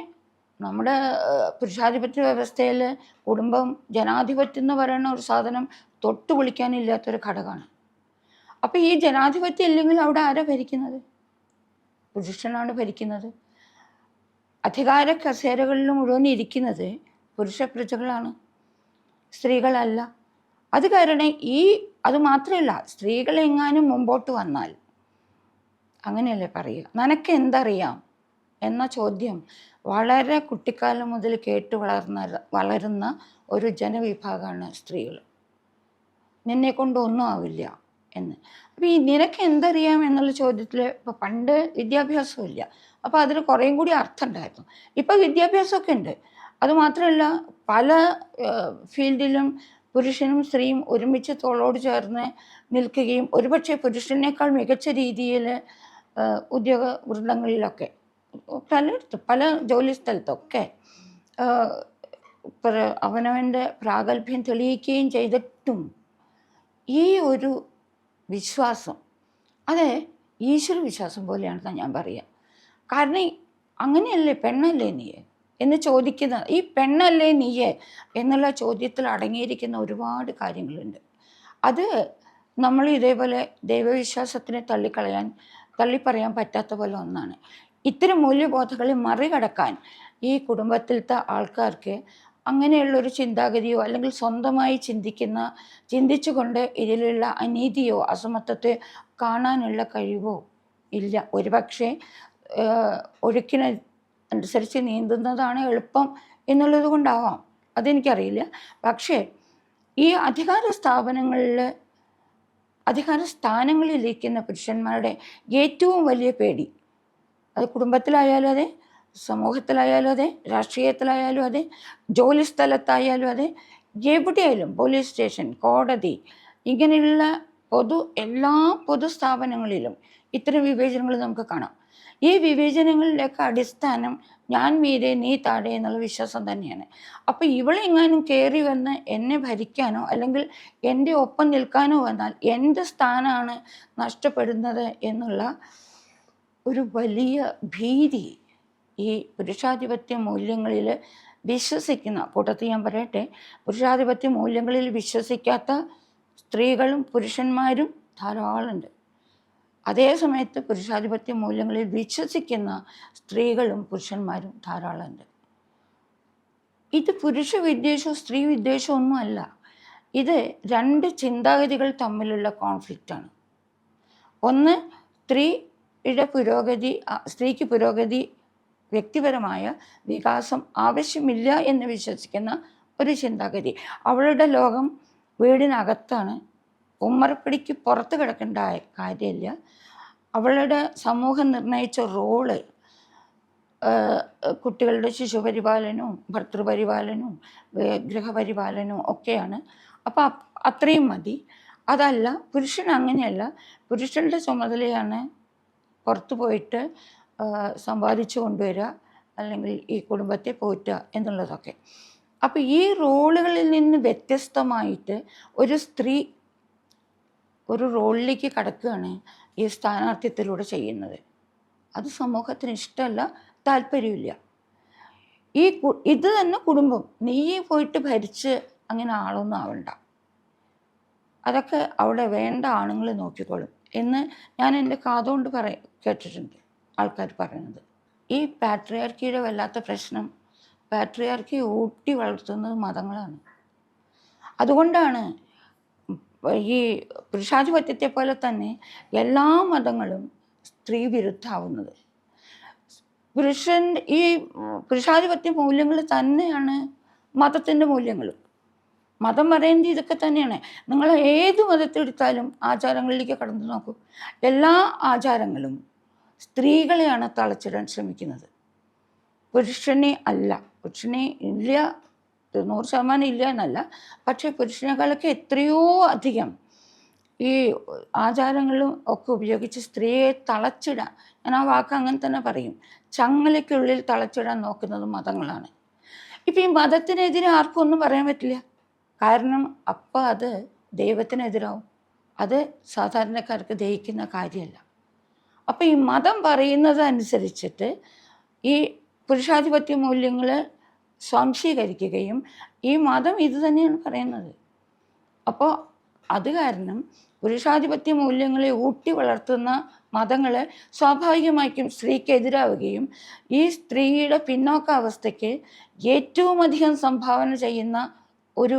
നമ്മുടെ പുരുഷാധിപത്യ വ്യവസ്ഥയിൽ കുടുംബം, ജനാധിപത്യം എന്ന് പറയുന്ന ഒരു സാധനം തൊട്ട് വിളിക്കാനില്ലാത്തൊരു ഘടകമാണ്. അപ്പം ഈ ജനാധിപത്യം ഇല്ലെങ്കിൽ അവിടെ ആരാ ഭരിക്കുന്നത്? പുരുഷനാണ് ഭരിക്കുന്നത്. അധികാര കസേരകളിൽ മുഴുവൻ ഇരിക്കുന്നത് പുരുഷ പ്രജകളാണ്, സ്ത്രീകളല്ല. അത് കാരണം അത് മാത്രമല്ല, സ്ത്രീകളെങ്ങാനും മുമ്പോട്ട് വന്നാൽ, അങ്ങനെയല്ലേ പറയുക, നിനക്ക് എന്തറിയാം എന്ന ചോദ്യം വളരെ കുട്ടിക്കാലം മുതൽ കേട്ട് വളരുന്ന ഒരു ജനവിഭാഗമാണ് സ്ത്രീകൾ. നിന്നെ കൊണ്ടൊന്നും ആവില്ല എന്ന്. അപ്പോൾ ഈ നിനക്ക് എന്തറിയാം എന്നുള്ള ചോദ്യത്തിൽ ഇപ്പോൾ പണ്ട് വിദ്യാഭ്യാസമില്ല, അപ്പോൾ അതിന് കുറേയും കൂടി അർത്ഥം ഉണ്ടായിരുന്നു. ഇപ്പോൾ വിദ്യാഭ്യാസമൊക്കെ ഉണ്ട്. അതുമാത്രമല്ല, പല ഫീൽഡിലും പുരുഷനും സ്ത്രീയും ഒരുമിച്ച് തോളോട് ചേർന്ന് നിൽക്കുകയും ഒരുപക്ഷെ പുരുഷനേക്കാൾ മികച്ച രീതിയിൽ ഉദ്യോഗ വൃന്ദങ്ങളിലൊക്കെ പലയിടത്തും, പല ജോലി സ്ഥലത്തൊക്കെ അവനവൻ്റെ പ്രാഗൽഭ്യം തെളിയിക്കുകയും ചെയ്തിട്ടും ഈ ഒരു വിശ്വാസം, അത് ഈശ്വര വിശ്വാസം പോലെയാണെന്നാണ് ഞാൻ പറയുക. കാരണം അങ്ങനെയല്ലേ, പെണ്ണല്ലേ നീയെ എന്ന് ചോദിക്കുന്ന, ഈ പെണ്ണല്ലേ നീയെ എന്നുള്ള ചോദ്യത്തിൽ അടങ്ങിയിരിക്കുന്ന ഒരുപാട് കാര്യങ്ങളുണ്ട്. അത് നമ്മൾ ഇതേപോലെ ദൈവവിശ്വാസത്തിനെ തള്ളിപ്പറയാൻ പറ്റാത്ത പോലെ ഒന്നാണ്. ഇത്തരം മൂല്യബോധങ്ങളെ മറികടക്കാൻ ഈ കുടുംബത്തിലത്തെ ആൾക്കാർക്ക് അങ്ങനെയുള്ളൊരു ചിന്താഗതിയോ അല്ലെങ്കിൽ സ്വന്തമായി ചിന്തിച്ചുകൊണ്ട് ഇതിലുള്ള അനീതിയോ അസമത്വത്തെ കാണാനുള്ള കഴിവോ ഇല്ല. ഒരുപക്ഷെ ഒഴുക്കിനനുസരിച്ച് നീന്തുന്നതാണ് എളുപ്പം എന്നുള്ളത് കൊണ്ടാവാം, അതെനിക്കറിയില്ല. പക്ഷേ ഈ അധികാര സ്ഥാനങ്ങളിലിരിക്കുന്ന പുരുഷന്മാരുടെ ഏറ്റവും വലിയ പേടി, അത് കുടുംബത്തിലായാലും അതെ, സമൂഹത്തിലായാലും അതെ, രാഷ്ട്രീയത്തിലായാലും അതെ, ജോലി സ്ഥലത്തായാലും അതെ, എവിടെയായാലും, പോലീസ് സ്റ്റേഷൻ, കോടതി, ഇങ്ങനെയുള്ള എല്ലാ പൊതുസ്ഥാപനങ്ങളിലും ഇത്തരം വിവേചനങ്ങൾ നമുക്ക് കാണാം. ഈ വിവേചനങ്ങളിലൊക്കെ അടിസ്ഥാനം ഞാൻ മീതെ നീ താഴെ എന്നുള്ള വിശ്വാസം തന്നെയാണ്. അപ്പോൾ ഇവളെങ്ങാനും കയറി വന്ന് എന്നെ ഭരിക്കാനോ അല്ലെങ്കിൽ എൻ്റെ ഒപ്പം നിൽക്കാനോ വന്നാൽ എൻ്റെ സ്ഥാനമാണ് നഷ്ടപ്പെടുന്നത് എന്നുള്ള ഒരു വലിയ ഭീതി ഈ പുരുഷാധിപത്യ മൂല്യങ്ങളിൽ വിശ്വസിക്കുന്ന കൂട്ടത്തിൽ ഞാൻ പറയട്ടെ, പുരുഷാധിപത്യ മൂല്യങ്ങളിൽ വിശ്വസിക്കാത്ത സ്ത്രീകളും പുരുഷന്മാരും ധാരാളമുണ്ട്. അതേ സമയത്ത് പുരുഷാധിപത്യ മൂല്യങ്ങളിൽ വിശ്വസിക്കുന്ന സ്ത്രീകളും പുരുഷന്മാരും ധാരാളമുണ്ട്. ഇത് പുരുഷ വിദ്വേഷവും സ്ത്രീ വിദ്വേഷവും ഒന്നുമല്ല, ഇത് രണ്ട് ചിന്താഗതികൾ തമ്മിലുള്ള കോൺഫ്ലിക്റ്റാണ്. ഒന്ന്, സ്ത്രീക്ക് പുരോഗതി, വ്യക്തിപരമായ വികാസം ആവശ്യമില്ല എന്ന് വിശ്വസിക്കുന്ന ഒരു ചിന്താഗതി. അവളുടെ ലോകം വീടിനകത്താണ്, ഉമ്മറപ്പടിക്ക് പുറത്ത് കിടക്കേണ്ട കാര്യമില്ല. അവളുടെ സമൂഹം നിർണയിച്ച റോള് കുട്ടികളുടെ ശിശുപരിപാലനവും ഭർതൃപരിപാലനവും ഗൃഹപരിപാലനവും ഒക്കെയാണ്. അപ്പം അത്രയും മതി. അതല്ല, പുരുഷൻ അങ്ങനെയല്ല. പുരുഷന്റെ ചുമതലയാണ് പുറത്തു പോയിട്ട് സമ്പാദിച്ചു കൊണ്ടുവരിക, അല്ലെങ്കിൽ ഈ കുടുംബത്തെ പോറ്റുക എന്നുള്ളതൊക്കെ. അപ്പം ഈ റോളുകളിൽ നിന്ന് വ്യത്യസ്തമായിട്ട് ഒരു സ്ത്രീ ഒരു റോളിലേക്ക് കടക്കുകയാണ് ഈ സ്ഥാനാർത്ഥ്യത്തിലൂടെ ചെയ്യുന്നത്. അത് സമൂഹത്തിന് ഇഷ്ടമല്ല, താല്പര്യമില്ല. ഇത് തന്നെ കുടുംബം, നീ പോയിട്ട് ഭരിച്ച് അങ്ങനെ ആളൊന്നും ആവണ്ട, അതൊക്കെ അവിടെ വേണ്ട ആണുങ്ങൾ നോക്കിക്കോളും എന്ന് ഞാൻ എൻ്റെ കാതുകൊണ്ട് കേട്ടിട്ടുണ്ട് ആൾക്കാർ പറയുന്നത്. ഈ പാട്രിയാർക്കിയുടെ വല്ലാത്ത പ്രശ്നം, പാട്രിയാർക്കി ഊട്ടി വളർത്തുന്നത് മതങ്ങളാണ്. അതുകൊണ്ടാണ് ഈ പുരുഷാധിപത്യത്തെ പോലെ തന്നെ എല്ലാ മതങ്ങളും സ്ത്രീ വിരുദ്ധമാവുന്നത്. ഈ പുരുഷാധിപത്യ മൂല്യങ്ങൾ തന്നെയാണ് മതത്തിൻ്റെ മൂല്യങ്ങളും. മതം പറയുന്നത് ഇതൊക്കെ തന്നെയാണ്. നിങ്ങൾ ഏത് മതത്തെടുത്താലും ആചാരങ്ങളിലേക്ക് കടന്നു നോക്കൂ, എല്ലാ ആചാരങ്ങളും സ്ത്രീകളെയാണ് തളച്ചിടാൻ ശ്രമിക്കുന്നത്, പുരുഷനെ അല്ല. പുരുഷനെ ഇല്ല, 100% ഇല്ല എന്നല്ല, പക്ഷേ പുരുഷനേക്കാളൊക്കെ എത്രയോ അധികം ഈ ആചാരങ്ങളും ഒക്കെ ഉപയോഗിച്ച് സ്ത്രീയെ തളച്ചിടാൻ, ഞാൻ ആ വാക്ക് അങ്ങനെ തന്നെ പറയും, ചങ്ങലയ്ക്കുള്ളിൽ തളച്ചിടാൻ നോക്കുന്നത് മതങ്ങളാണ്. ഇപ്പം ഈ മതത്തിനെതിരെ ആർക്കും ഒന്നും പറയാൻ പറ്റില്ല. കാരണം അപ്പം അത് ദൈവത്തിനെതിരാവും, അത് സാധാരണക്കാർക്ക് ദഹിക്കുന്ന കാര്യമല്ല. അപ്പം ഈ മതം പറയുന്നത് അനുസരിച്ചിട്ട് ഈ പുരുഷാധിപത്യ മൂല്യങ്ങൾ സ്വാംശീകരിക്കുകയും ഈ മതം ഇത് തന്നെയാണ് പറയുന്നത്. അപ്പോൾ അത് കാരണം പുരുഷാധിപത്യ മൂല്യങ്ങളെ ഊട്ടി വളർത്തുന്ന മതങ്ങൾ സ്വാഭാവികമായിട്ടും സ്ത്രീക്കെതിരാവുകയും ഈ സ്ത്രീയുടെ പിന്നോക്കാവസ്ഥയ്ക്ക് ഏറ്റവും അധികം സംഭാവന ചെയ്യുന്ന ഒരു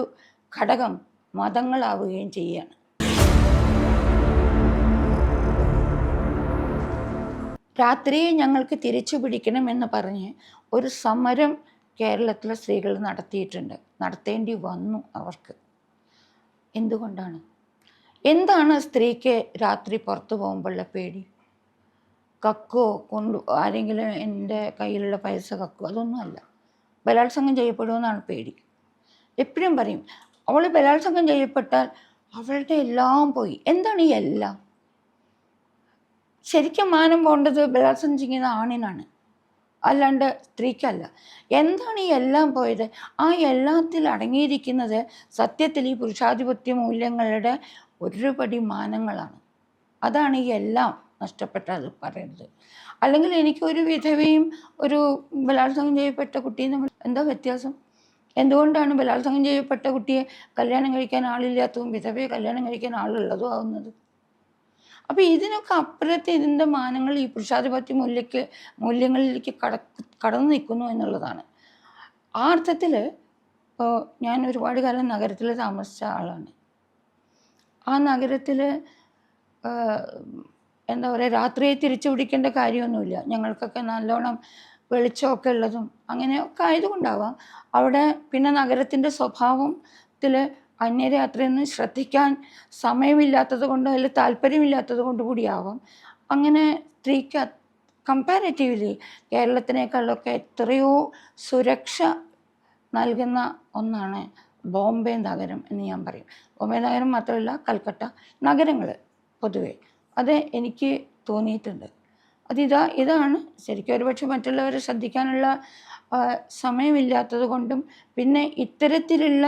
ഘടകം മതങ്ങളാവുകയും ചെയ്യുകയാണ്. രാത്രിയെ ഞങ്ങൾക്ക് തിരിച്ചു പിടിക്കണമെന്ന് പറഞ്ഞ് ഒരു സമരം കേരളത്തിലെ സ്ത്രീകൾ നടത്തേണ്ടി വന്നു അവർക്ക്. എന്തുകൊണ്ടാണ്? എന്താണ് സ്ത്രീക്ക് രാത്രി പുറത്തു പോകുമ്പോഴുള്ള പേടി? കക്കോ ആരെങ്കിലും എൻ്റെ കയ്യിലുള്ള പൈസ കക്കോ, അതൊന്നുമല്ല. ബലാത്സംഗം ചെയ്യപ്പെടുമെന്നാണ് പേടി. എപ്പോഴും പറയും, അവൾ ബലാത്സംഗം ചെയ്യപ്പെട്ടാൽ അവളുടെ എല്ലാം പോയി. എന്താണ് ഈ എല്ലാം? ശരിക്കും മാനം പോകേണ്ടത് ബലാത്സംഗം ചെയ്യുന്ന ആണിനാണ്, അല്ലാണ്ട് സ്ത്രീക്കല്ല. എന്താണ് ഈ എല്ലാം പോയത്? ആ എല്ലാത്തിൽ അടങ്ങിയിരിക്കുന്നത് സത്യത്തിൽ ഈ പുരുഷാധിപത്യ മൂല്യങ്ങളുടെ ഒരുപടി മാനങ്ങളാണ്. അതാണ് ഈ എല്ലാം നഷ്ടപ്പെട്ടത് പറയുന്നത്. അല്ലെങ്കിൽ എനിക്കൊരു വിധവയും ഒരു ബലാത്സംഗം ചെയ്യപ്പെട്ട കുട്ടിയും തമ്മിൽ എന്താ വ്യത്യാസം? എന്തുകൊണ്ടാണ് ബലാത്സംഗം ചെയ്യപ്പെട്ട കുട്ടിയെ കല്യാണം കഴിക്കാൻ ആളില്ലാത്തതും വിധവയെ കല്യാണം കഴിക്കാൻ ആളുള്ളതും ആവുന്നത്? അപ്പം ഇതിനൊക്കെ അപ്പുറത്ത് ഇതിൻ്റെ മാനങ്ങൾ ഈ പുരുഷാധിപത്യ മൂല്യങ്ങളിലേക്ക് കടന്നു നിൽക്കുന്നു എന്നുള്ളതാണ്. ആ അർത്ഥത്തിൽ ഇപ്പോൾ ഞാൻ ഒരുപാട് കാലം നഗരത്തിൽ താമസിച്ച ആളാണ്. ആ നഗരത്തിൽ എന്താ പറയുക, രാത്രിയെ തിരിച്ചു പിടിക്കേണ്ട കാര്യമൊന്നുമില്ല. ഞങ്ങൾക്കൊക്കെ നല്ലോണം വെളിച്ചമൊക്കെ ഉള്ളതും അങ്ങനെയൊക്കെ ആയതുകൊണ്ടാവാം അവിടെ പിന്നെ നഗരത്തിൻ്റെ സ്വഭാവത്തിൽ അന്യരെ അത്രയൊന്നും ശ്രദ്ധിക്കാൻ സമയമില്ലാത്തത് കൊണ്ടോ അല്ലെങ്കിൽ താല്പര്യമില്ലാത്തത് കൊണ്ട് കൂടിയാവാം അങ്ങനെ സ്ത്രീക്ക് കമ്പാരിറ്റീവ്ലി കേരളത്തിനേക്കാളൊക്കെ എത്രയോ സുരക്ഷ നൽകുന്ന ഒന്നാണ് ബോംബെ നഗരം എന്ന് ഞാൻ പറയും. ബോംബെ നഗരം മാത്രമല്ല, കൽക്കട്ട നഗരങ്ങൾ പൊതുവെ അത് എനിക്ക് തോന്നിയിട്ടുണ്ട്. ഇതാണ് ശരിക്കും ഒരുപക്ഷെ മറ്റുള്ളവരെ ശ്രദ്ധിക്കാനുള്ള സമയമില്ലാത്തത് കൊണ്ടും പിന്നെ ഇത്തരത്തിലുള്ള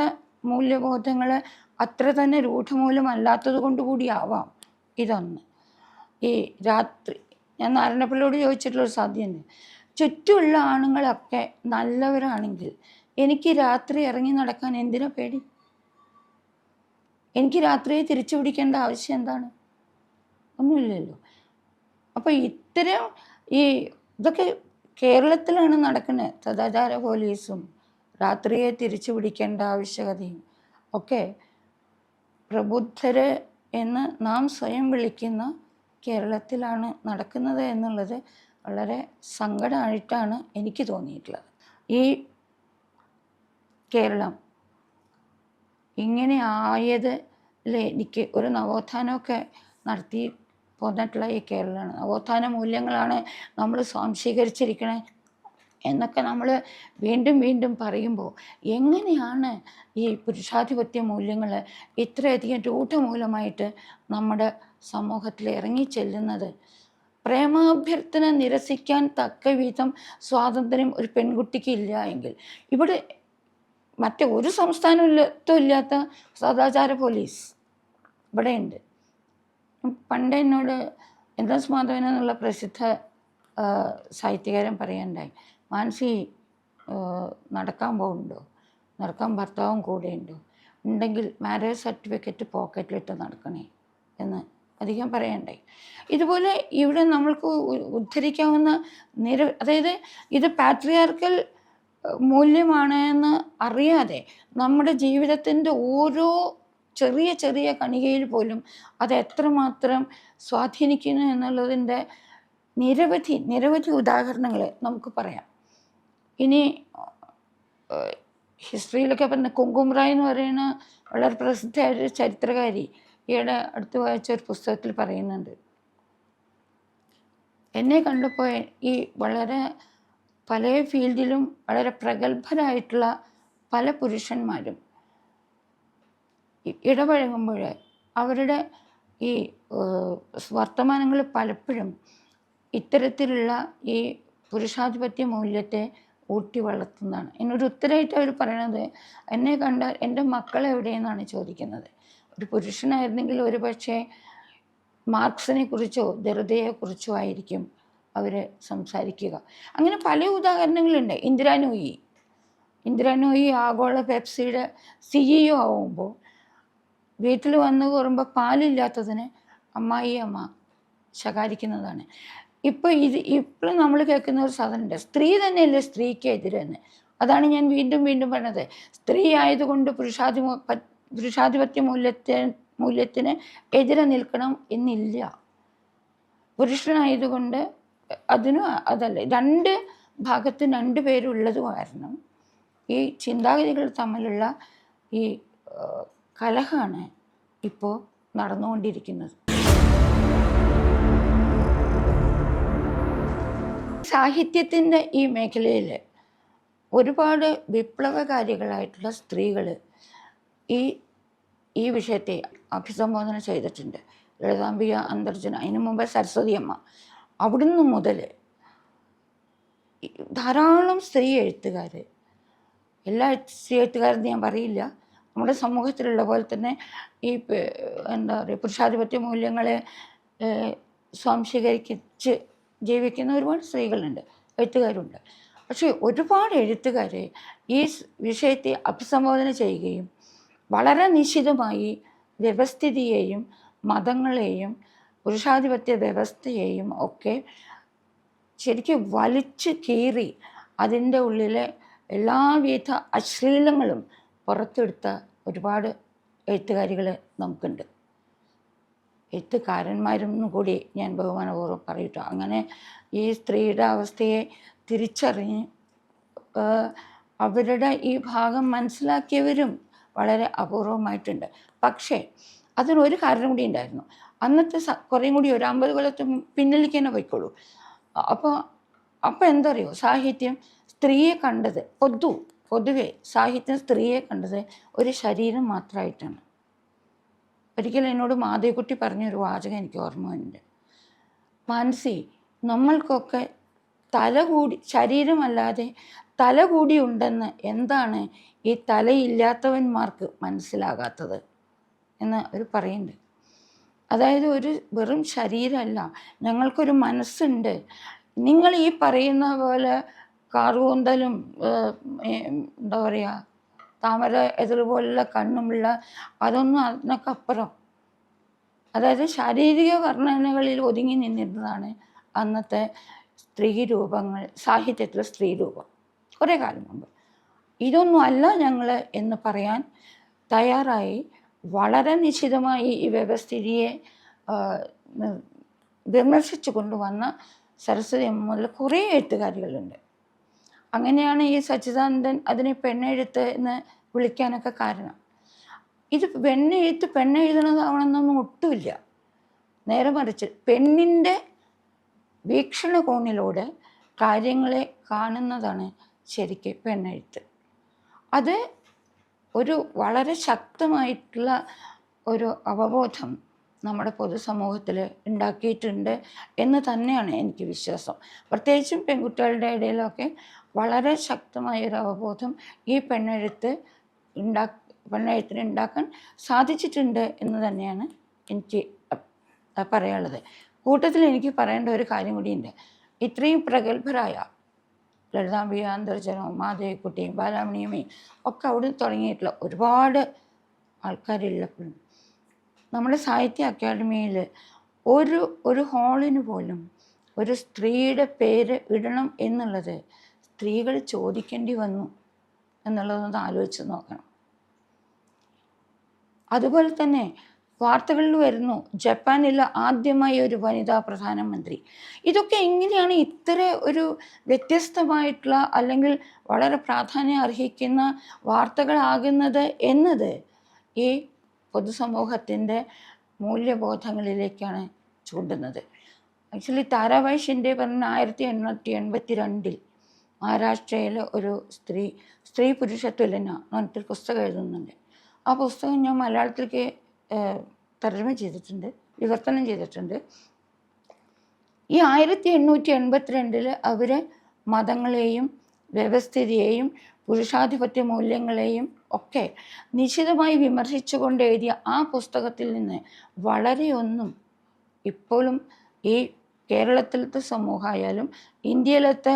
മൂല്യബോധങ്ങൾ അത്ര തന്നെ രൂഢമൂലമല്ലാത്തത് കൊണ്ട് കൂടിയാവാം ഇതൊന്ന്. ഈ രാത്രി ഞാൻ നാരായണപിള്ളയോട് ചോദിച്ചിട്ടുള്ളൊരു സാധ്യതയുണ്ട്. ചുറ്റുമുള്ള ആണുങ്ങളൊക്കെ നല്ലവരാണെങ്കിൽ എനിക്ക് രാത്രി ഇറങ്ങി നടക്കാൻ എന്തിനാ പേടി? എനിക്ക് രാത്രിയെ തിരിച്ചു പിടിക്കേണ്ട ആവശ്യം എന്താണ്? ഒന്നുമില്ലല്ലോ. അപ്പോൾ ഇത്തരം ഇതൊക്കെ കേരളത്തിലാണ് നടക്കുന്നത്. സദാചാര പോലീസും രാത്രിയെ തിരിച്ചു പിടിക്കേണ്ട ആവശ്യകതയും ഒക്കെ പ്രബുദ്ധര് എന്ന് നാം സ്വയം വിളിക്കുന്ന കേരളത്തിലാണ് നടക്കുന്നത് എന്നുള്ളത് വളരെ സങ്കടമായിട്ടാണ് എനിക്ക് തോന്നിയിട്ടുള്ളത്. ഈ കേരളം ഇങ്ങനെ ആയതിൽ എനിക്ക് ഒരു നവോത്ഥാനമൊക്കെ നടത്തി പോന്നിട്ടുള്ള ഈ കേരളമാണ്. നവോത്ഥാന മൂല്യങ്ങളാണ് നമ്മൾ സ്വാംശീകരിച്ചിരിക്കണേ എന്നൊക്കെ നമ്മൾ വീണ്ടും വീണ്ടും പറയുമ്പോൾ എങ്ങനെയാണ് ഈ പുരുഷാധിപത്യ മൂല്യങ്ങൾ ഇത്രയധികം രൂഢമൂലമായിട്ട് നമ്മുടെ സമൂഹത്തിൽ ഇറങ്ങിച്ചെല്ലുന്നത്? പ്രേമാഭ്യർത്ഥന നിരസിക്കാൻ തക്ക വിധം സ്വാതന്ത്ര്യം ഒരു പെൺകുട്ടിക്ക് ഇല്ല എങ്കിൽ ഇവിടെ മറ്റേ ഒരു സംസ്ഥാനത്തും ഇല്ലാത്ത സദാചാര പോലീസ് ഇവിടെയുണ്ട്. പണ്ട് എന്നോട് എൻ.എസ്. മാധവൻ എന്നുള്ള പ്രസിദ്ധ സാഹിത്യകാരൻ പറയുണ്ടായി, മാനസി നടക്കാൻ പോകുന്നുണ്ടോ? നടക്കാൻ ഭർത്താവും കൂടെ ഉണ്ടോ? ഉണ്ടെങ്കിൽ മാരേജ് സർട്ടിഫിക്കറ്റ് പോക്കറ്റിലിട്ട് നടക്കണേ എന്ന് അധികം പറയണ്ടായി. ഇതുപോലെ ഇവിടെ നമ്മൾക്ക് ഉദ്ധരിക്കാവുന്ന അതായത് ഇത് പാട്രിയാർക്കൽ മൂല്യമാണ് എന്ന് അറിയാതെ നമ്മുടെ ജീവിതത്തിൻ്റെ ഓരോ ചെറിയ ചെറിയ കണികയിൽ പോലും അത് എത്രമാത്രം സ്വാധീനിക്കുന്നു എന്നുള്ളതിൻ്റെ നിരവധി നിരവധി ഉദാഹരണങ്ങൾ നമുക്ക് പറയാം. ഇനി ഹിസ്റ്ററിയിലൊക്കെ പറഞ്ഞ കുങ്കും റായ് എന്ന് പറയുന്ന വളരെ പ്രസിദ്ധമായ ഒരു ചരിത്രകാരി ഈയിടെ അടുത്ത് വായിച്ച ഒരു പുസ്തകത്തിൽ പറയുന്നുണ്ട്, എന്നെ കണ്ടപ്പോൾ ഈ വളരെ പല ഫീൽഡിലും വളരെ പ്രഗത്ഭരായിട്ടുള്ള പല പുരുഷന്മാരും ഇടപഴകുമ്പോൾ അവരുടെ ഈ വർത്തമാനങ്ങൾ പലപ്പോഴും ഇത്തരത്തിലുള്ള ഈ പുരുഷാധിപത്യ മൂല്യത്തെ ഊട്ടി വളർത്തുന്നതാണ്. എന്നൊരു ഉത്തരമായിട്ട് അവർ പറയണത്, എന്നെ കണ്ടാൽ എൻ്റെ മക്കളെവിടെയെന്നാണ് ചോദിക്കുന്നത്. ഒരു പുരുഷനായിരുന്നെങ്കിൽ ഒരു പക്ഷേ മാർക്സിനെ കുറിച്ചോ ദെറുദയെക്കുറിച്ചോ ആയിരിക്കും അവർ സംസാരിക്കുക. അങ്ങനെ പല ഉദാഹരണങ്ങളുണ്ട്. ഇന്ദിരാ നൂയി ആഗോള പെപ്സിയുടെ CEO ആവുമ്പോൾ വീട്ടിൽ വന്ന് കയറുമ്പോൾ പാലില്ലാത്തതിന് അമ്മ ശകാരിക്കുന്നതാണ്. ഇപ്പോൾ നമ്മൾ കേൾക്കുന്ന ഒരു സാധനമുണ്ട്, സ്ത്രീ തന്നെയല്ലേ സ്ത്രീക്ക് എതിരെന്ന്. അതാണ് ഞാൻ വീണ്ടും വീണ്ടും പറഞ്ഞത്. സ്ത്രീ ആയതുകൊണ്ട് പുരുഷാധിപത്യ മൂല്യത്തിന് എതിരെ നിൽക്കണം എന്നില്ല. പുരുഷനായതുകൊണ്ട് അതല്ല. രണ്ട് ഭാഗത്ത് രണ്ട് പേരുള്ളത് കാരണം ഈ ചിന്താഗതികൾ തമ്മിലുള്ള ഈ കലഹമാണ് ഇപ്പോൾ നടന്നുകൊണ്ടിരിക്കുന്നത്. സാഹിത്യത്തിൻ്റെ ഈ മേഖലയിൽ ഒരുപാട് വിപ്ലവകാരികളായിട്ടുള്ള സ്ത്രീകൾ ഈ വിഷയത്തെ അഭിസംബോധന ചെയ്തിട്ടുണ്ട്. ലളിതാംബിക അന്തർജന, അതിനു മുമ്പ് സരസ്വതി അമ്മ, അവിടുന്ന് മുതൽ ധാരാളം സ്ത്രീ എഴുത്തുകാർ, എല്ലാ സ്ത്രീ എഴുത്തുകാരെന്ന് ഞാൻ പറയില്ല, നമ്മുടെ സമൂഹത്തിലുള്ള പോലെ തന്നെ ഈ എന്താ പറയുക പുരുഷാധിപത്യ മൂല്യങ്ങളെ സ്വാംശീകരിച്ച് ജീവിക്കുന്ന ഒരുപാട് സ്ത്രീകളുണ്ട്, എഴുത്തുകാരുണ്ട്. പക്ഷേ ഒരുപാട് എഴുത്തുകാർ ഈ വിഷയത്തെ അഭിസംബോധന ചെയ്യുകയും വളരെ നിശിതമായി വ്യവസ്ഥിതിയെയും മതങ്ങളെയും പുരുഷാധിപത്യ വ്യവസ്ഥയെയും ഒക്കെ ശരിക്കും വലിച്ചു കീറി അതിൻ്റെ ഉള്ളിലെ എല്ലാവിധ അശ്ലീലങ്ങളും പുറത്തെടുത്ത ഒരുപാട് എഴുത്തുകാരികൾ നമുക്കുണ്ട്. എഴുത്തുകാരന്മാരെന്ന് കൂടി ഞാൻ ബഹുമാനപൂർവ്വം പറയട്ടോ. അങ്ങനെ ഈ സ്ത്രീയുടെ അവസ്ഥയെ തിരിച്ചറിഞ്ഞ് അവരുടെ ഈ ഭാഗം മനസ്സിലാക്കിയവരും വളരെ അപൂർവമായിട്ടുണ്ട്. പക്ഷേ അതിനൊരു കാരണം കൂടി ഉണ്ടായിരുന്നു. അന്നത്തെ കുറേയും കൂടി ഒരു 50 കൊല്ലത്ത് പിന്നിലേക്ക് തന്നെ പോയിക്കോളൂ. അപ്പോൾ എന്താ അറിയോ, സാഹിത്യം സ്ത്രീയെ കണ്ടത് പൊതുവെ സാഹിത്യം സ്ത്രീയെ കണ്ടത് ഒരു ശരീരം മാത്രമായിട്ടാണ്. ഒരിക്കലും എന്നോട് മാധവിക്കുട്ടി പറഞ്ഞൊരു വാചകം എനിക്ക് ഓർമ്മയുണ്ട്. മാനസി, നമ്മൾക്കൊക്കെ ശരീരമല്ലാതെ തല കൂടി ഉണ്ടെന്ന് എന്താണ് ഈ തലയില്ലാത്തവന്മാർക്ക് മനസ്സിലാകാത്തത് എന്ന് അവർ പറയുന്നുണ്ട്. അതായത് ഒരു വെറും ശരീരമല്ല, ഞങ്ങൾക്കൊരു മനസ്സുണ്ട്. നിങ്ങൾ ഈ പറയുന്ന പോലെ കാറുകൂന്തലും എന്താ പറയുക താമര എതിർപോലുള്ള കണ്ണുമുള്ള അതൊന്നും അതിനൊക്കെ അപ്പുറം, അതായത് ശാരീരിക വർണ്ണനകളിൽ ഒതുങ്ങി നിന്നിരുന്നതാണ് അന്നത്തെ സ്ത്രീ രൂപങ്ങൾ, സാഹിത്യത്തിലെ സ്ത്രീ രൂപം കുറേ കാലം മുമ്പ്. ഇതൊന്നും അല്ല ഞങ്ങൾ എന്ന് പറയാൻ തയ്യാറായി വളരെ നിശ്ചിതമായി ഈ വ്യവസ്ഥിതിയെ വിമർശിച്ചു കൊണ്ടുവന്ന സരസ്വതി അമ്മ മുതൽ കുറേ എഴുത്തുകാരികളുണ്ട്. അങ്ങനെയാണ് ഈ സച്ചിദാനന്ദൻ അതിനെ പെണ്ണെഴുത്ത് എന്ന് വിളിക്കാനൊക്കെ കാരണം. ഇത് പെണ്ണെഴുതണതാവണമെന്നൊന്നും ഒട്ടുമില്ല. നേരെ മറിച്ച് പെണ്ണിൻ്റെ വീക്ഷണകോണിലൂടെ കാര്യങ്ങളെ കാണുന്നതാണ് ശരിക്ക് പെണ്ണെഴുത്ത്. അത് ഒരു വളരെ ശക്തമായിട്ടുള്ള ഒരു അവബോധം നമ്മുടെ പൊതുസമൂഹത്തിൽ ഉണ്ടാക്കിയിട്ടുണ്ട് എന്ന് തന്നെയാണ് എനിക്ക് വിശ്വാസം. പ്രത്യേകിച്ചും പെൺകുട്ടികളുടെ ഇടയിലൊക്കെ വളരെ ശക്തമായൊരു അവബോധം ഈ പെണ്ണെഴുത്തിന് ഉണ്ടാക്കാൻ സാധിച്ചിട്ടുണ്ട് എന്ന് തന്നെയാണ് എനിക്ക് പറയാനുള്ളത്. കൂട്ടത്തിൽ എനിക്ക് പറയേണ്ട ഒരു കാര്യം കൂടിയുണ്ട്. ഇത്രയും പ്രഗത്ഭരായ ലളിതാംബിക അന്തർജനവും മാധവിക്കുട്ടിയും ബാലാമണിയമ്മയും ഒക്കെ അവിടെ തുടങ്ങിയിട്ടുള്ള ഒരുപാട് ആൾക്കാരുള്ളപ്പോഴും നമ്മുടെ സാഹിത്യ അക്കാദമിയിൽ ഒരു ഹാളിന് പോലും ഒരു സ്ത്രീയുടെ പേര് ഇടണം എന്നുള്ളത് സ്ത്രീകൾ ചോദിക്കേണ്ടി വന്നു എന്നുള്ളതൊന്ന് ആലോചിച്ച് നോക്കണം. അതുപോലെ തന്നെ വാർത്തകളിൽ വരുന്നു ജപ്പാനിൽ ആദ്യമായി ഒരു വനിതാ പ്രധാനമന്ത്രി. ഇതൊക്കെ എങ്ങനെയാണ് ഇത്ര ഒരു വ്യത്യസ്തമായിട്ടുള്ള അല്ലെങ്കിൽ വളരെ പ്രാധാന്യം അർഹിക്കുന്ന വാർത്തകളാകുന്നത് എന്നത് ഈ പൊതുസമൂഹത്തിൻ്റെ മൂല്യബോധങ്ങളിലേക്കാണ് ചൂണ്ടുന്നത്. ആക്ച്വലി താരാബായി ഷിൻഡെ പറഞ്ഞ 1882 മഹാരാഷ്ട്രയിൽ ഒരു സ്ത്രീ പുരുഷ തുലന എന്നിട്ടൊരു പുസ്തകം എഴുതുന്നുണ്ട്. ആ പുസ്തകം ഞാൻ മലയാളത്തിലേക്ക് തർജ്ജമ ചെയ്തിട്ടുണ്ട്, വിവർത്തനം ചെയ്തിട്ടുണ്ട്. ഈ 1882 അവർ മതങ്ങളെയും വ്യവസ്ഥിതിയെയും പുരുഷാധിപത്യ മൂല്യങ്ങളെയും ഒക്കെ നിശിതമായി വിമർശിച്ചുകൊണ്ട് എഴുതിയ ആ പുസ്തകത്തിൽ നിന്ന് വളരെയൊന്നും ഇപ്പോഴും ഈ കേരളത്തിലത്തെ സമൂഹമായാലും ഇന്ത്യയിലത്തെ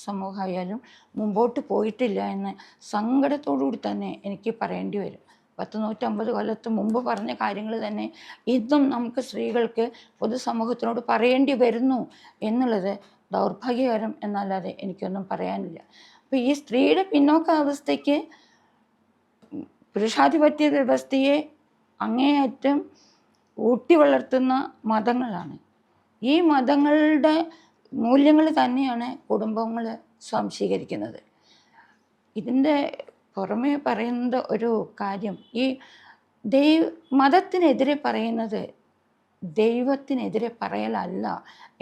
സമൂഹമായാലും മുമ്പോട്ട് പോയിട്ടില്ല എന്ന് സങ്കടത്തോടുകൂടി തന്നെ എനിക്ക് പറയേണ്ടി വരും. 150 കൊല്ലത്ത് മുമ്പ് പറഞ്ഞ കാര്യങ്ങൾ തന്നെ ഇന്നും നമുക്ക് സ്ത്രീകൾക്ക് പൊതുസമൂഹത്തിനോട് പറയേണ്ടി വരുന്നു എന്നുള്ളത് ദൗർഭാഗ്യകരം എന്നല്ലാതെ എനിക്കൊന്നും പറയാനില്ല. അപ്പോൾ ഈ സ്ത്രീയുടെ പിന്നോക്കാവസ്ഥയ്ക്ക് പുരുഷാധിപത്യ വ്യവസ്ഥയെ അങ്ങേയറ്റം ഊട്ടി വളർത്തുന്ന മതങ്ങളാണ്. ഈ മതങ്ങളുടെ മൂല്യങ്ങൾ തന്നെയാണ് കുടുംബങ്ങൾ സ്വാംശീകരിക്കുന്നത്. ഇതിൻ്റെ പുറമേ പറയുന്നത് ഒരു കാര്യം, ഈ മതത്തിനെതിരെ പറയുന്നത് ദൈവത്തിനെതിരെ പറയലല്ല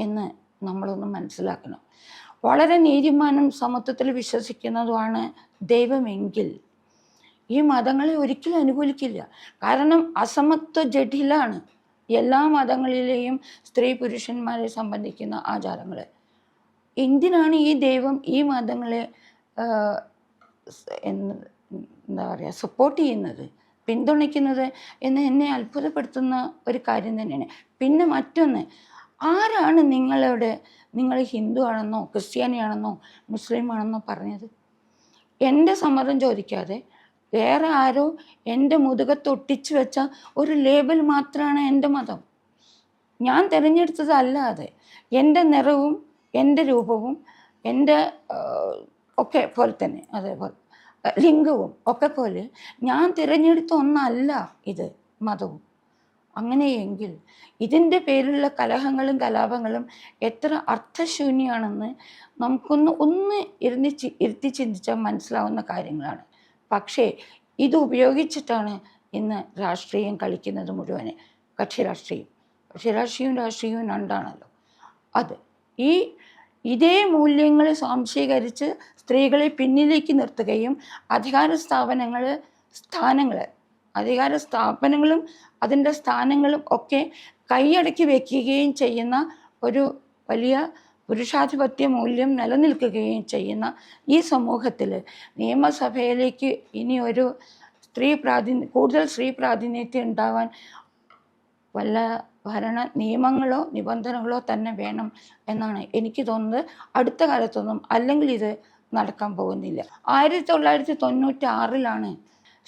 എന്ന് നമ്മളൊന്ന് മനസ്സിലാക്കണം. വളരെ നീതിമാനും സമത്വത്തിൽ വിശ്വസിക്കുന്നതുമാണ് ദൈവമെങ്കിൽ ഈ മതങ്ങളെ ഒരിക്കലും അനുകൂലിക്കില്ല. കാരണം അസമത്വ ജഡിലാണ് എല്ലാ മതങ്ങളിലെയും സ്ത്രീ പുരുഷന്മാരെ സംബന്ധിക്കുന്ന ആചാരങ്ങൾ. എന്തിനാണ് ഈ ദൈവം ഈ മതങ്ങളെ എന്താ പറയുക സപ്പോർട്ട് ചെയ്യുന്നത്, പിന്തുണയ്ക്കുന്നത് എന്ന് എന്നെ അത്ഭുതപ്പെടുത്തുന്ന ഒരു കാര്യം തന്നെയാണ്. പിന്നെ മറ്റൊന്ന്, ആരാണ് നിങ്ങൾ ഹിന്ദു ആണെന്നോ ക്രിസ്ത്യാനിയാണെന്നോ മുസ്ലിം ആണെന്നോ പറഞ്ഞത്? എൻ്റെ സമ്മതം ചോദിക്കാതെ വേറെ ആരോ എൻ്റെ മുതുകത്ത് ഒട്ടിച്ചു വെച്ച ഒരു ലേബൽ മാത്രമാണ് എൻ്റെ മതം. ഞാൻ തിരഞ്ഞെടുത്തതല്ലാതെ എൻ്റെ നിറവും എൻ്റെ രൂപവും എൻ്റെ ഒക്കെ പോലെ തന്നെ, അതേപോലെ ലിംഗവും ഒക്കെ പോലെ ഞാൻ തിരഞ്ഞെടുത്ത ഒന്നല്ല ഇത് മതവും. അങ്ങനെയെങ്കിൽ ഇതിൻ്റെ പേരിലുള്ള കലഹങ്ങളും കലാപങ്ങളും എത്ര അർത്ഥശൂന്യമാണെന്ന് നമുക്കൊന്ന് ഇരുത്തി ചിന്തിച്ചാൽ മനസ്സിലാവുന്ന കാര്യങ്ങളാണ്. പക്ഷേ ഇത് ഉപയോഗിച്ചിട്ടാണ് ഇന്ന് രാഷ്ട്രീയം കളിക്കുന്നത് മുഴുവൻ. കക്ഷിരാഷ്ട്രീയവും രാഷ്ട്രീയവും രണ്ടാണല്ലോ. അത് ഇതേ മൂല്യങ്ങൾ സ്വാംശീകരിച്ച് സ്ത്രീകളെ പിന്നിലേക്ക് നിർത്തുകയും അധികാര സ്ഥാപനങ്ങളും അതിൻ്റെ സ്ഥാനങ്ങളും ഒക്കെ കൈയടക്കി വയ്ക്കുകയും ചെയ്യുന്ന ഒരു വലിയ പുരുഷാധിപത്യ മൂല്യം നിലനിൽക്കുകയും ചെയ്യുന്ന ഈ സമൂഹത്തിൽ നിയമസഭയിലേക്ക് ഇനി ഒരു കൂടുതൽ സ്ത്രീ പ്രാതിനിധ്യം ഉണ്ടാവാൻ വല്ല ഭരണ നിയമങ്ങളോ നിബന്ധനകളോ തന്നെ വേണം എന്നാണ് എനിക്ക് തോന്നുന്നത്. അടുത്ത കാലത്തൊന്നും അല്ലെങ്കിൽ ഇത് നടക്കാൻ പോകുന്നില്ല. 1996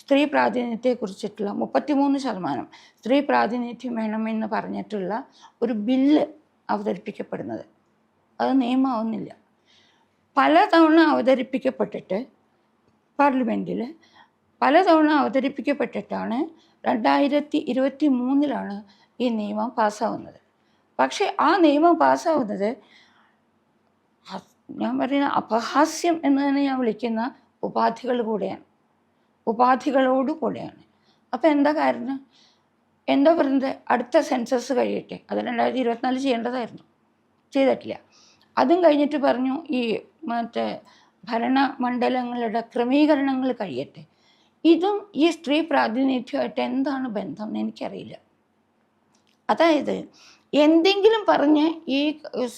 സ്ത്രീ പ്രാതിനിധ്യത്തെക്കുറിച്ചിട്ടുള്ള 33% സ്ത്രീ പ്രാതിനിധ്യം വേണമെന്ന് പറഞ്ഞിട്ടുള്ള ഒരു ബില്ല് അവതരിപ്പിക്കപ്പെടുന്നത്. അത് നിയമമാവുന്നില്ല. പലതവണ അവതരിപ്പിക്കപ്പെട്ടിട്ട് പാർലമെൻറ്റിൽ പലതവണ അവതരിപ്പിക്കപ്പെട്ടിട്ടാണ് 2023 ഈ നിയമം പാസ്സാവുന്നത്. പക്ഷേ ആ നിയമം പാസ്സാവുന്നത് ഞാൻ പറയുന്ന അപഹാസ്യം എന്ന് തന്നെ ഞാൻ വിളിക്കുന്ന ഉപാധികളോട് കൂടെയാണ്. അപ്പോൾ എന്താ കാരണം? എന്താ പറയുന്നത്? അടുത്ത സെൻസസ് കഴിയട്ടെ, അത് 2024 ചെയ്യേണ്ടതായിരുന്നു, ചെയ്തിട്ടില്ല. അതും കഴിഞ്ഞിട്ട് പറഞ്ഞു ഈ മറ്റേ ഭരണമണ്ഡലങ്ങളുടെ ക്രമീകരണങ്ങൾ കഴിയട്ടെ. ഇതും ഈ സ്ത്രീ പ്രാതിനിധ്യമായിട്ട് എന്താണ് ബന്ധം എന്ന് എനിക്കറിയില്ല. അതായത് എന്തെങ്കിലും പറഞ്ഞ് ഈ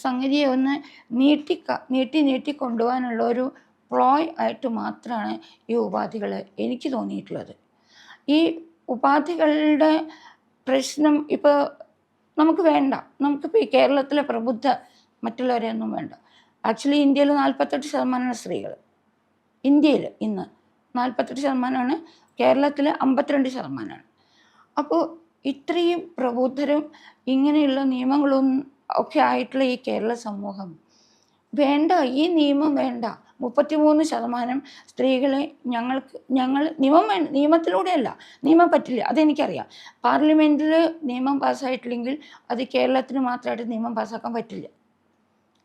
സംഗതിയെ ഒന്ന് നീട്ടി കൊണ്ടുപോകാനുള്ള ഒരു പ്ലോയ് ആയിട്ട് മാത്രമാണ് ഈ ഉപാധികൾ എനിക്ക് തോന്നിയിട്ടുള്ളത്. ഈ ഉപാധികളുടെ പ്രശ്നം ഇപ്പോൾ നമുക്ക് വേണ്ട. നമുക്കിപ്പോൾ ഈ കേരളത്തിലെ പ്രബുദ്ധ മറ്റുള്ളവരെയൊന്നും വേണ്ട. ആക്ച്വലി ഇന്ത്യയിൽ 48% സ്ത്രീകൾ. ഇന്ത്യയിൽ ഇന്ന് 48%, കേരളത്തിൽ 52%. അപ്പോൾ ഇത്രയും പ്രബുദ്ധരും ഇങ്ങനെയുള്ള നിയമങ്ങളും ഒക്കെ ആയിട്ടുള്ള ഈ കേരള സമൂഹം വേണ്ട, ഈ നിയമം വേണ്ട. 33% സ്ത്രീകളെ ഞങ്ങൾ നിയമത്തിലൂടെയല്ല, നിയമം പറ്റില്ല, അതെനിക്കറിയാം. പാർലമെൻറ്റിൽ നിയമം പാസ്സായിട്ടില്ലെങ്കിൽ അത് കേരളത്തിന് മാത്രമായിട്ട് നിയമം പാസ്സാക്കാൻ പറ്റില്ല.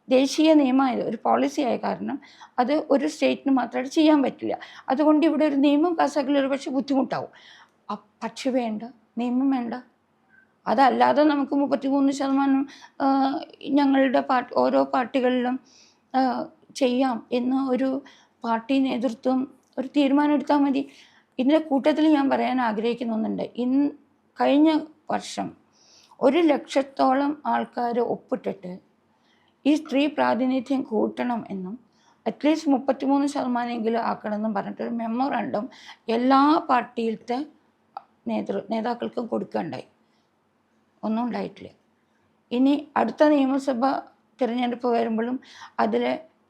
ദേശീയ നിയമമായത് ഒരു പോളിസി ആയ കാരണം അത് ഒരു സ്റ്റേറ്റിന് മാത്രമായിട്ട് ചെയ്യാൻ പറ്റില്ല. അതുകൊണ്ട് ഇവിടെ ഒരു നിയമം പാസ്സാക്കൽ ഒരു പക്ഷേ ബുദ്ധിമുട്ടാവും. പക്ഷെ വേണ്ട, നിയമം വേണ്ട. അതല്ലാതെ നമുക്ക് 33% ഞങ്ങളുടെ ഓരോ പാർട്ടികളിലും ചെയ്യാം എന്ന് ഒരു പാർട്ടി നേതൃത്വം ഒരു തീരുമാനം എടുത്താൽ മതി. ഇതിൻ്റെ കൂട്ടത്തിൽ ഞാൻ പറയാൻ ആഗ്രഹിക്കുന്ന ഒന്നുണ്ട്. കഴിഞ്ഞ വർഷം 100,000-ഓളം ആൾക്കാർ ഒപ്പിട്ടിട്ട് ഈ സ്ത്രീ പ്രാതിനിധ്യം കൂട്ടണം എന്നും അറ്റ്ലീസ്റ്റ് 33% ആക്കണമെന്നും പറഞ്ഞിട്ടൊരു മെമ്മോറാണ്ടം എല്ലാ പാർട്ടിയിലത്തെ നേതാക്കൾക്കും കൊടുക്കുകയുണ്ടായി. ഒന്നും ഉണ്ടായിട്ടില്ല. ഇനി അടുത്ത നിയമസഭ തിരഞ്ഞെടുപ്പ് വരുമ്പോഴും അതിൽ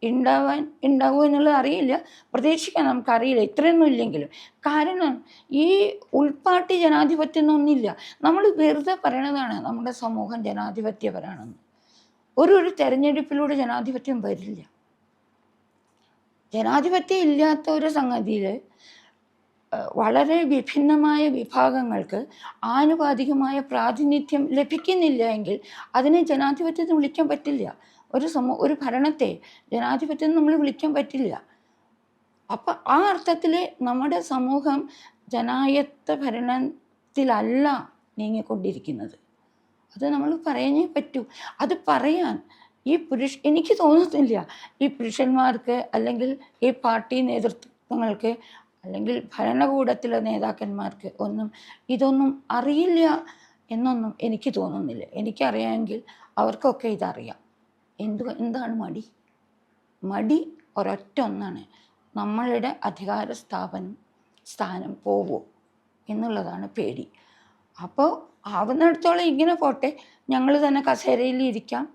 ഉണ്ടാവുമോ എന്നുള്ളത് അറിയില്ല, പ്രതീക്ഷിക്കാം, നമുക്കറിയില്ല, ഇത്രയൊന്നും ഇല്ലെങ്കിലും. കാരണം ഈ ഉൾപാർട്ടി ജനാധിപത്യം എന്നൊന്നില്ല. നമ്മൾ വെറുതെ പറയണതാണ് നമ്മുടെ സമൂഹം ജനാധിപത്യപരമാണെന്ന്. ഒരു തെരഞ്ഞെടുപ്പിലൂടെ ജനാധിപത്യം വരില്ല. ജനാധിപത്യം ഇല്ലാത്ത ഒരു സംഗതിയിൽ വളരെ വിഭിന്നമായ വിഭാഗങ്ങൾക്ക് ആനുപാതികമായ പ്രാതിനിധ്യം ലഭിക്കുന്നില്ല എങ്കിൽ അതിനെ ജനാധിപത്യത്തെ വിളിക്കാൻ പറ്റില്ല. ഒരു ഭരണത്തെ ജനാധിപത്യം നമ്മൾ വിളിക്കാൻ പറ്റില്ല. അപ്പം ആ അർത്ഥത്തിൽ നമ്മുടെ സമൂഹം ജനായത്ത ഭരണത്തിലല്ല നീങ്ങിക്കൊണ്ടിരിക്കുന്നത്. അത് നമ്മൾ പറയാനേ പറ്റൂ. അത് പറയാൻ എനിക്ക് തോന്നുന്നില്ല ഈ പുരുഷന്മാർക്ക് അല്ലെങ്കിൽ ഈ പാർട്ടി നേതൃത്വങ്ങൾക്ക് അല്ലെങ്കിൽ ഭരണകൂടത്തിലെ നേതാക്കന്മാർക്ക് ഇതൊന്നും അറിയില്ല എന്നൊന്നും എനിക്ക് തോന്നുന്നില്ല. എനിക്കറിയാമെങ്കിൽ അവർക്കൊക്കെ ഇതറിയാം. എന്താണ് മടി ഒരൊറ്റ ഒന്നാണ്, നമ്മളുടെ അധികാര സ്ഥാനം പോവോ എന്നുള്ളതാണ് പേടി. അപ്പോൾ ആവുന്നിടത്തോളം ഇങ്ങനെ പോട്ടെ, ഞങ്ങൾ തന്നെ കസേരയിൽ ഇരിക്കാം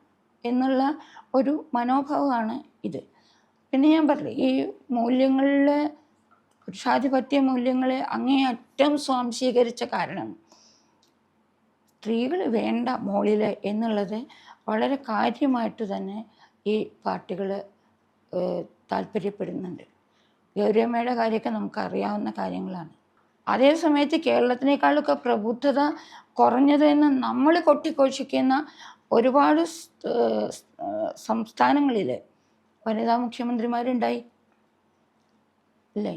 എന്നുള്ള ഒരു മനോഭാവമാണ് ഇത്. പിന്നെ ഞാൻ പറഞ്ഞു, ഈ മൂല്യങ്ങളിലെ പുരുഷാധിപത്യ മൂല്യങ്ങളെ അങ്ങേയറ്റം സ്വാംശീകരിച്ച കാരണം സ്ത്രീകൾ വേണ്ട മോളിൽ എന്നുള്ളത് വളരെ കാര്യമായിട്ട് തന്നെ ഈ പാർട്ടികൾ താല്പര്യപ്പെടുന്നുണ്ട്. ഗൗരിയമ്മയുടെ കാര്യമൊക്കെ നമുക്കറിയാവുന്ന കാര്യങ്ങളാണ്. അതേ സമയത്ത് കേരളത്തിനേക്കാളൊക്കെ പ്രബുദ്ധത കുറഞ്ഞത് എന്ന് നമ്മൾ കൊട്ടിഘോഷിക്കുന്ന ഒരുപാട് സംസ്ഥാനങ്ങളിൽ വനിതാ മുഖ്യമന്ത്രിമാരുണ്ടായി അല്ലേ?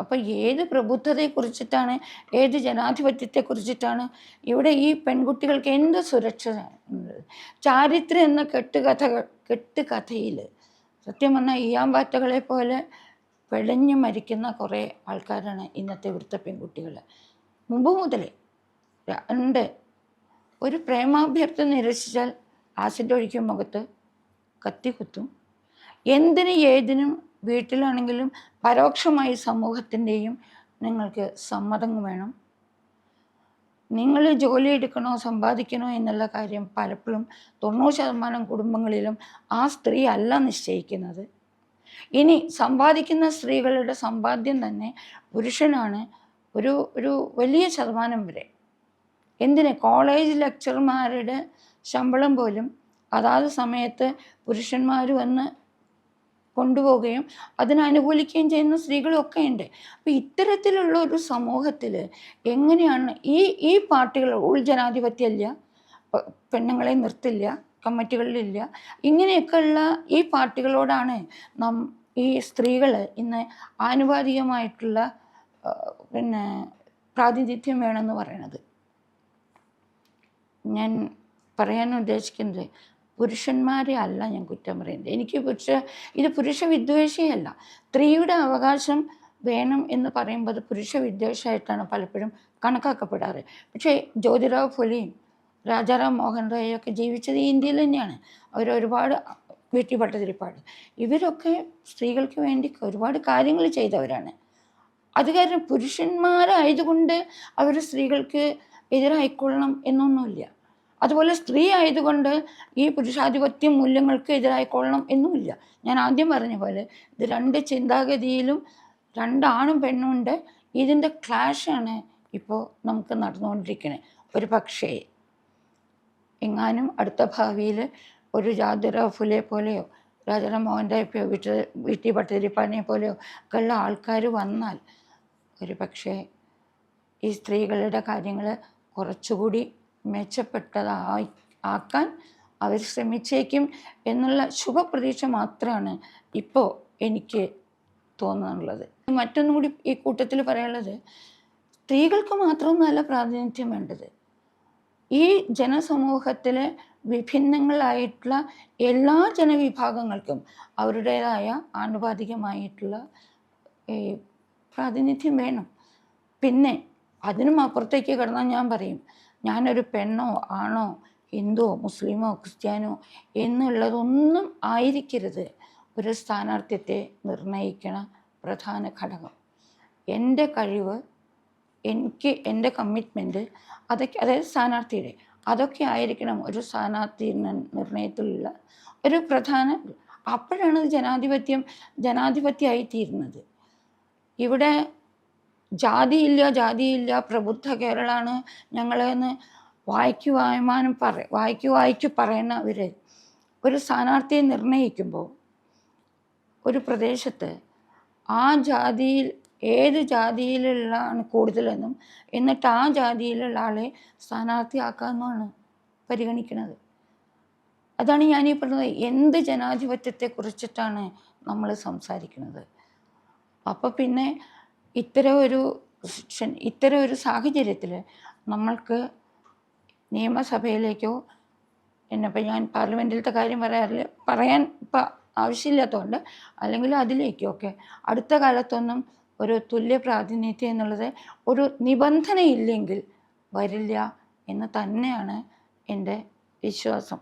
അപ്പം ഏത് പ്രബുദ്ധതയെക്കുറിച്ചിട്ടാണ്, ഏത് ജനാധിപത്യത്തെക്കുറിച്ചിട്ടാണ് ഇവിടെ ഈ പെൺകുട്ടികൾക്ക് എന്ത് സുരക്ഷ ഉള്ളത്? ചാരിത്രം എന്ന കെട്ടുകഥയിൽ സത്യം പറഞ്ഞാൽ ഈയാമ്പാറ്റകളെ പോലെ പിഴഞ്ഞു മരിക്കുന്ന കുറേ ആൾക്കാരാണ് ഇന്നത്തെ ഇവിടുത്തെ പെൺകുട്ടികൾ. മുമ്പ് മുതലേ ഒരു പ്രേമാഭ്യർത്ഥന നിരസിച്ചാൽ ആസിഡ് ഒഴിക്കും, മുഖത്ത് കത്തി കുത്തും. ഏതിനും വീട്ടിലാണെങ്കിലും പരോക്ഷമായി സമൂഹത്തിൻ്റെയും നിങ്ങൾക്ക് സമ്മതം വേണം. നിങ്ങൾ ജോലി എടുക്കണോ സമ്പാദിക്കണോ എന്നുള്ള കാര്യം പലപ്പോഴും 90% കുടുംബങ്ങളിലും ആ സ്ത്രീ അല്ല നിശ്ചയിക്കുന്നത്. ഇനി സമ്പാദിക്കുന്ന സ്ത്രീകളുടെ സമ്പാദ്യം തന്നെ പുരുഷനാണ് ഒരു വലിയ ശതമാനം വരെ. കോളേജ് ലെക്ചർമാരുടെ ശമ്പളം പോലും അതാത് സമയത്ത് പുരുഷന്മാർ വന്ന് കൊണ്ടുപോവുകയും അതിനനുകൂലിക്കുകയും ചെയ്യുന്ന സ്ത്രീകളൊക്കെ ഉണ്ട്. അപ്പോൾ ഇത്തരത്തിലുള്ള ഒരു സമൂഹത്തിൽ എങ്ങനെയാണ് ഈ പാർട്ടികൾ ഉൾജനാധിപത്യമില്ല, പെണ്ണുങ്ങളെ നിർത്തില്ല, കമ്മിറ്റികളിലില്ല, ഇങ്ങനെയൊക്കെയുള്ള ഈ പാർട്ടികളോടാണ് ഈ സ്ത്രീകൾ ഇന്ന് ആനുപാതികമായിട്ടുള്ള പ്രാതിനിധ്യം വേണമെന്ന് പറയണത്. ഞാൻ പറയാൻ ഉദ്ദേശിക്കുന്നത് പുരുഷന്മാരെ അല്ല ഞാൻ കുറ്റം പറയുന്നത്. ഇത് പുരുഷ വിദ്വേഷിയല്ല. സ്ത്രീയുടെ അവകാശം വേണം എന്ന് പറയുമ്പോൾ അത് പുരുഷ വിദ്വേഷമായിട്ടാണ് പലപ്പോഴും കണക്കാക്കപ്പെടാറ്. പക്ഷേ ജ്യോതിറാവ് ഫുലെയും രാജാറാം മോഹൻ റോയൊക്കെ ജീവിച്ചത് ഈ ഇന്ത്യയിൽ തന്നെയാണ്. അവരൊരുപാട് വീട്ടി ഭട്ടതിരിപ്പാട് ഇവരൊക്കെ സ്ത്രീകൾക്ക് വേണ്ടി ഒരുപാട് കാര്യങ്ങൾ ചെയ്തവരാണ്. അത് കാരണം പുരുഷന്മാരായതുകൊണ്ട് അവർ സ്ത്രീകൾക്ക് എതിരായിക്കൊള്ളണം എന്നൊന്നുമില്ല. അതുപോലെ സ്ത്രീ ആയതുകൊണ്ട് ഈ പുരുഷാധിപത്യ മൂല്യങ്ങൾക്ക് എതിരായിക്കൊള്ളണം എന്നുമില്ല. ഞാൻ ആദ്യം പറഞ്ഞ പോലെ ഇത് രണ്ട് ചിന്താഗതിയിലും രണ്ടാണും പെണ്ണും ഉണ്ട്. ഇതിൻ്റെ ക്ലാഷാണ് ഇപ്പോൾ നമുക്ക് നടന്നുകൊണ്ടിരിക്കുന്നത്. ഒരു പക്ഷേ എങ്ങാനും അടുത്ത ഭാവിയിൽ ഒരു ജ്യോതിറാവ് ഫുലെ പോലെയോ രാജാറാം മോഹൻ റോയിയോ വീട്ടി ഭട്ടതിരിപ്പാടിനെ പോലെയോ ഒക്കെ ഉള്ള ആൾക്കാർ വന്നാൽ ഒരു പക്ഷേ ഈ സ്ത്രീകളുടെ കാര്യങ്ങൾ കുറച്ചുകൂടി ആക്കാൻ അവർ ശ്രമിച്ചേക്കും എന്നുള്ള ശുഭപ്രതീക്ഷ മാത്രമാണ് ഇപ്പോൾ എനിക്ക് തോന്നാനുള്ളത്. മറ്റൊന്നും കൂടി ഈ കൂട്ടത്തിൽ പറയാനുള്ളത്, സ്ത്രീകൾക്ക് മാത്രമൊന്നുമല്ല പ്രാതിനിധ്യം വേണ്ടത്. ഈ ജനസമൂഹത്തിലെ വിഭിന്നങ്ങളായിട്ടുള്ള എല്ലാ ജനവിഭാഗങ്ങൾക്കും അവരുടേതായ ആനുപാതികമായിട്ടുള്ള പ്രാതിനിധ്യം വേണം. പിന്നെ അതിനും അപ്പുറത്തേക്ക് കിടന്നാൽ ഞാൻ പറയും, ഞാനൊരു പെണ്ണോ ആണോ ഹിന്ദുവോ മുസ്ലിമോ ക്രിസ്ത്യാനോ എന്നുള്ളതൊന്നും ആയിരിക്കരുത്. ഒരു സ്ഥാനാർത്ഥിത്വത്തെ നിർണ്ണയിക്കണ പ്രധാന ഘടകം. എൻ്റെ കഴിവ്, എൻ്റെ കമ്മിറ്റ്മെൻറ്റ്, അതൊക്കെ, അതായത് സ്ഥാനാർത്ഥിയുടെ, അതൊക്കെ ആയിരിക്കണം ഒരു സ്ഥാനാർത്ഥി നിർണയത്തിലുള്ള ഒരു പ്രധാന. അപ്പോഴാണ് ജനാധിപത്യമായി തീരുന്നത്. ഇവിടെ ജാതിയില്ല പ്രബുദ്ധ കേരളമാണ് ഞങ്ങളെന്ന് വായിക്കു പറയുന്നവർ ഒരു സ്ഥാനാർത്ഥിയെ നിർണയിക്കുമ്പോൾ ഒരു പ്രദേശത്ത് ആ ജാതിയിൽ ഏത് ജാതിയിലുള്ളതാണ് കൂടുതലെന്നും എന്നിട്ട് ആ ജാതിയിലുള്ള ആളെ സ്ഥാനാർത്ഥിയാക്കാമെന്നാണ് പരിഗണിക്കുന്നത്. അതാണ് ഞാനീ പറഞ്ഞത്, എന്ത് ജനാധിപത്യത്തെക്കുറിച്ചിട്ടാണ് നമ്മൾ സംസാരിക്കുന്നത്. അപ്പോൾ പിന്നെ ഇത്തരം ഒരു സാഹചര്യത്തിൽ നമ്മൾക്ക് നിയമസഭയിലേക്കോ, ഇപ്പം ഞാൻ പാർലമെൻറ്റിലത്തെ കാര്യം പറയാൻ ഇപ്പം ആവശ്യമില്ലാത്തതുകൊണ്ട്, അല്ലെങ്കിൽ അതിലേക്കൊക്കെ അടുത്ത കാലത്തൊന്നും ഒരു തുല്യ പ്രാതിനിധ്യം എന്നുള്ളത് ഒരു നിബന്ധനയില്ലെങ്കിൽ വരില്ല എന്ന് തന്നെയാണ് എൻ്റെ വിശ്വാസം.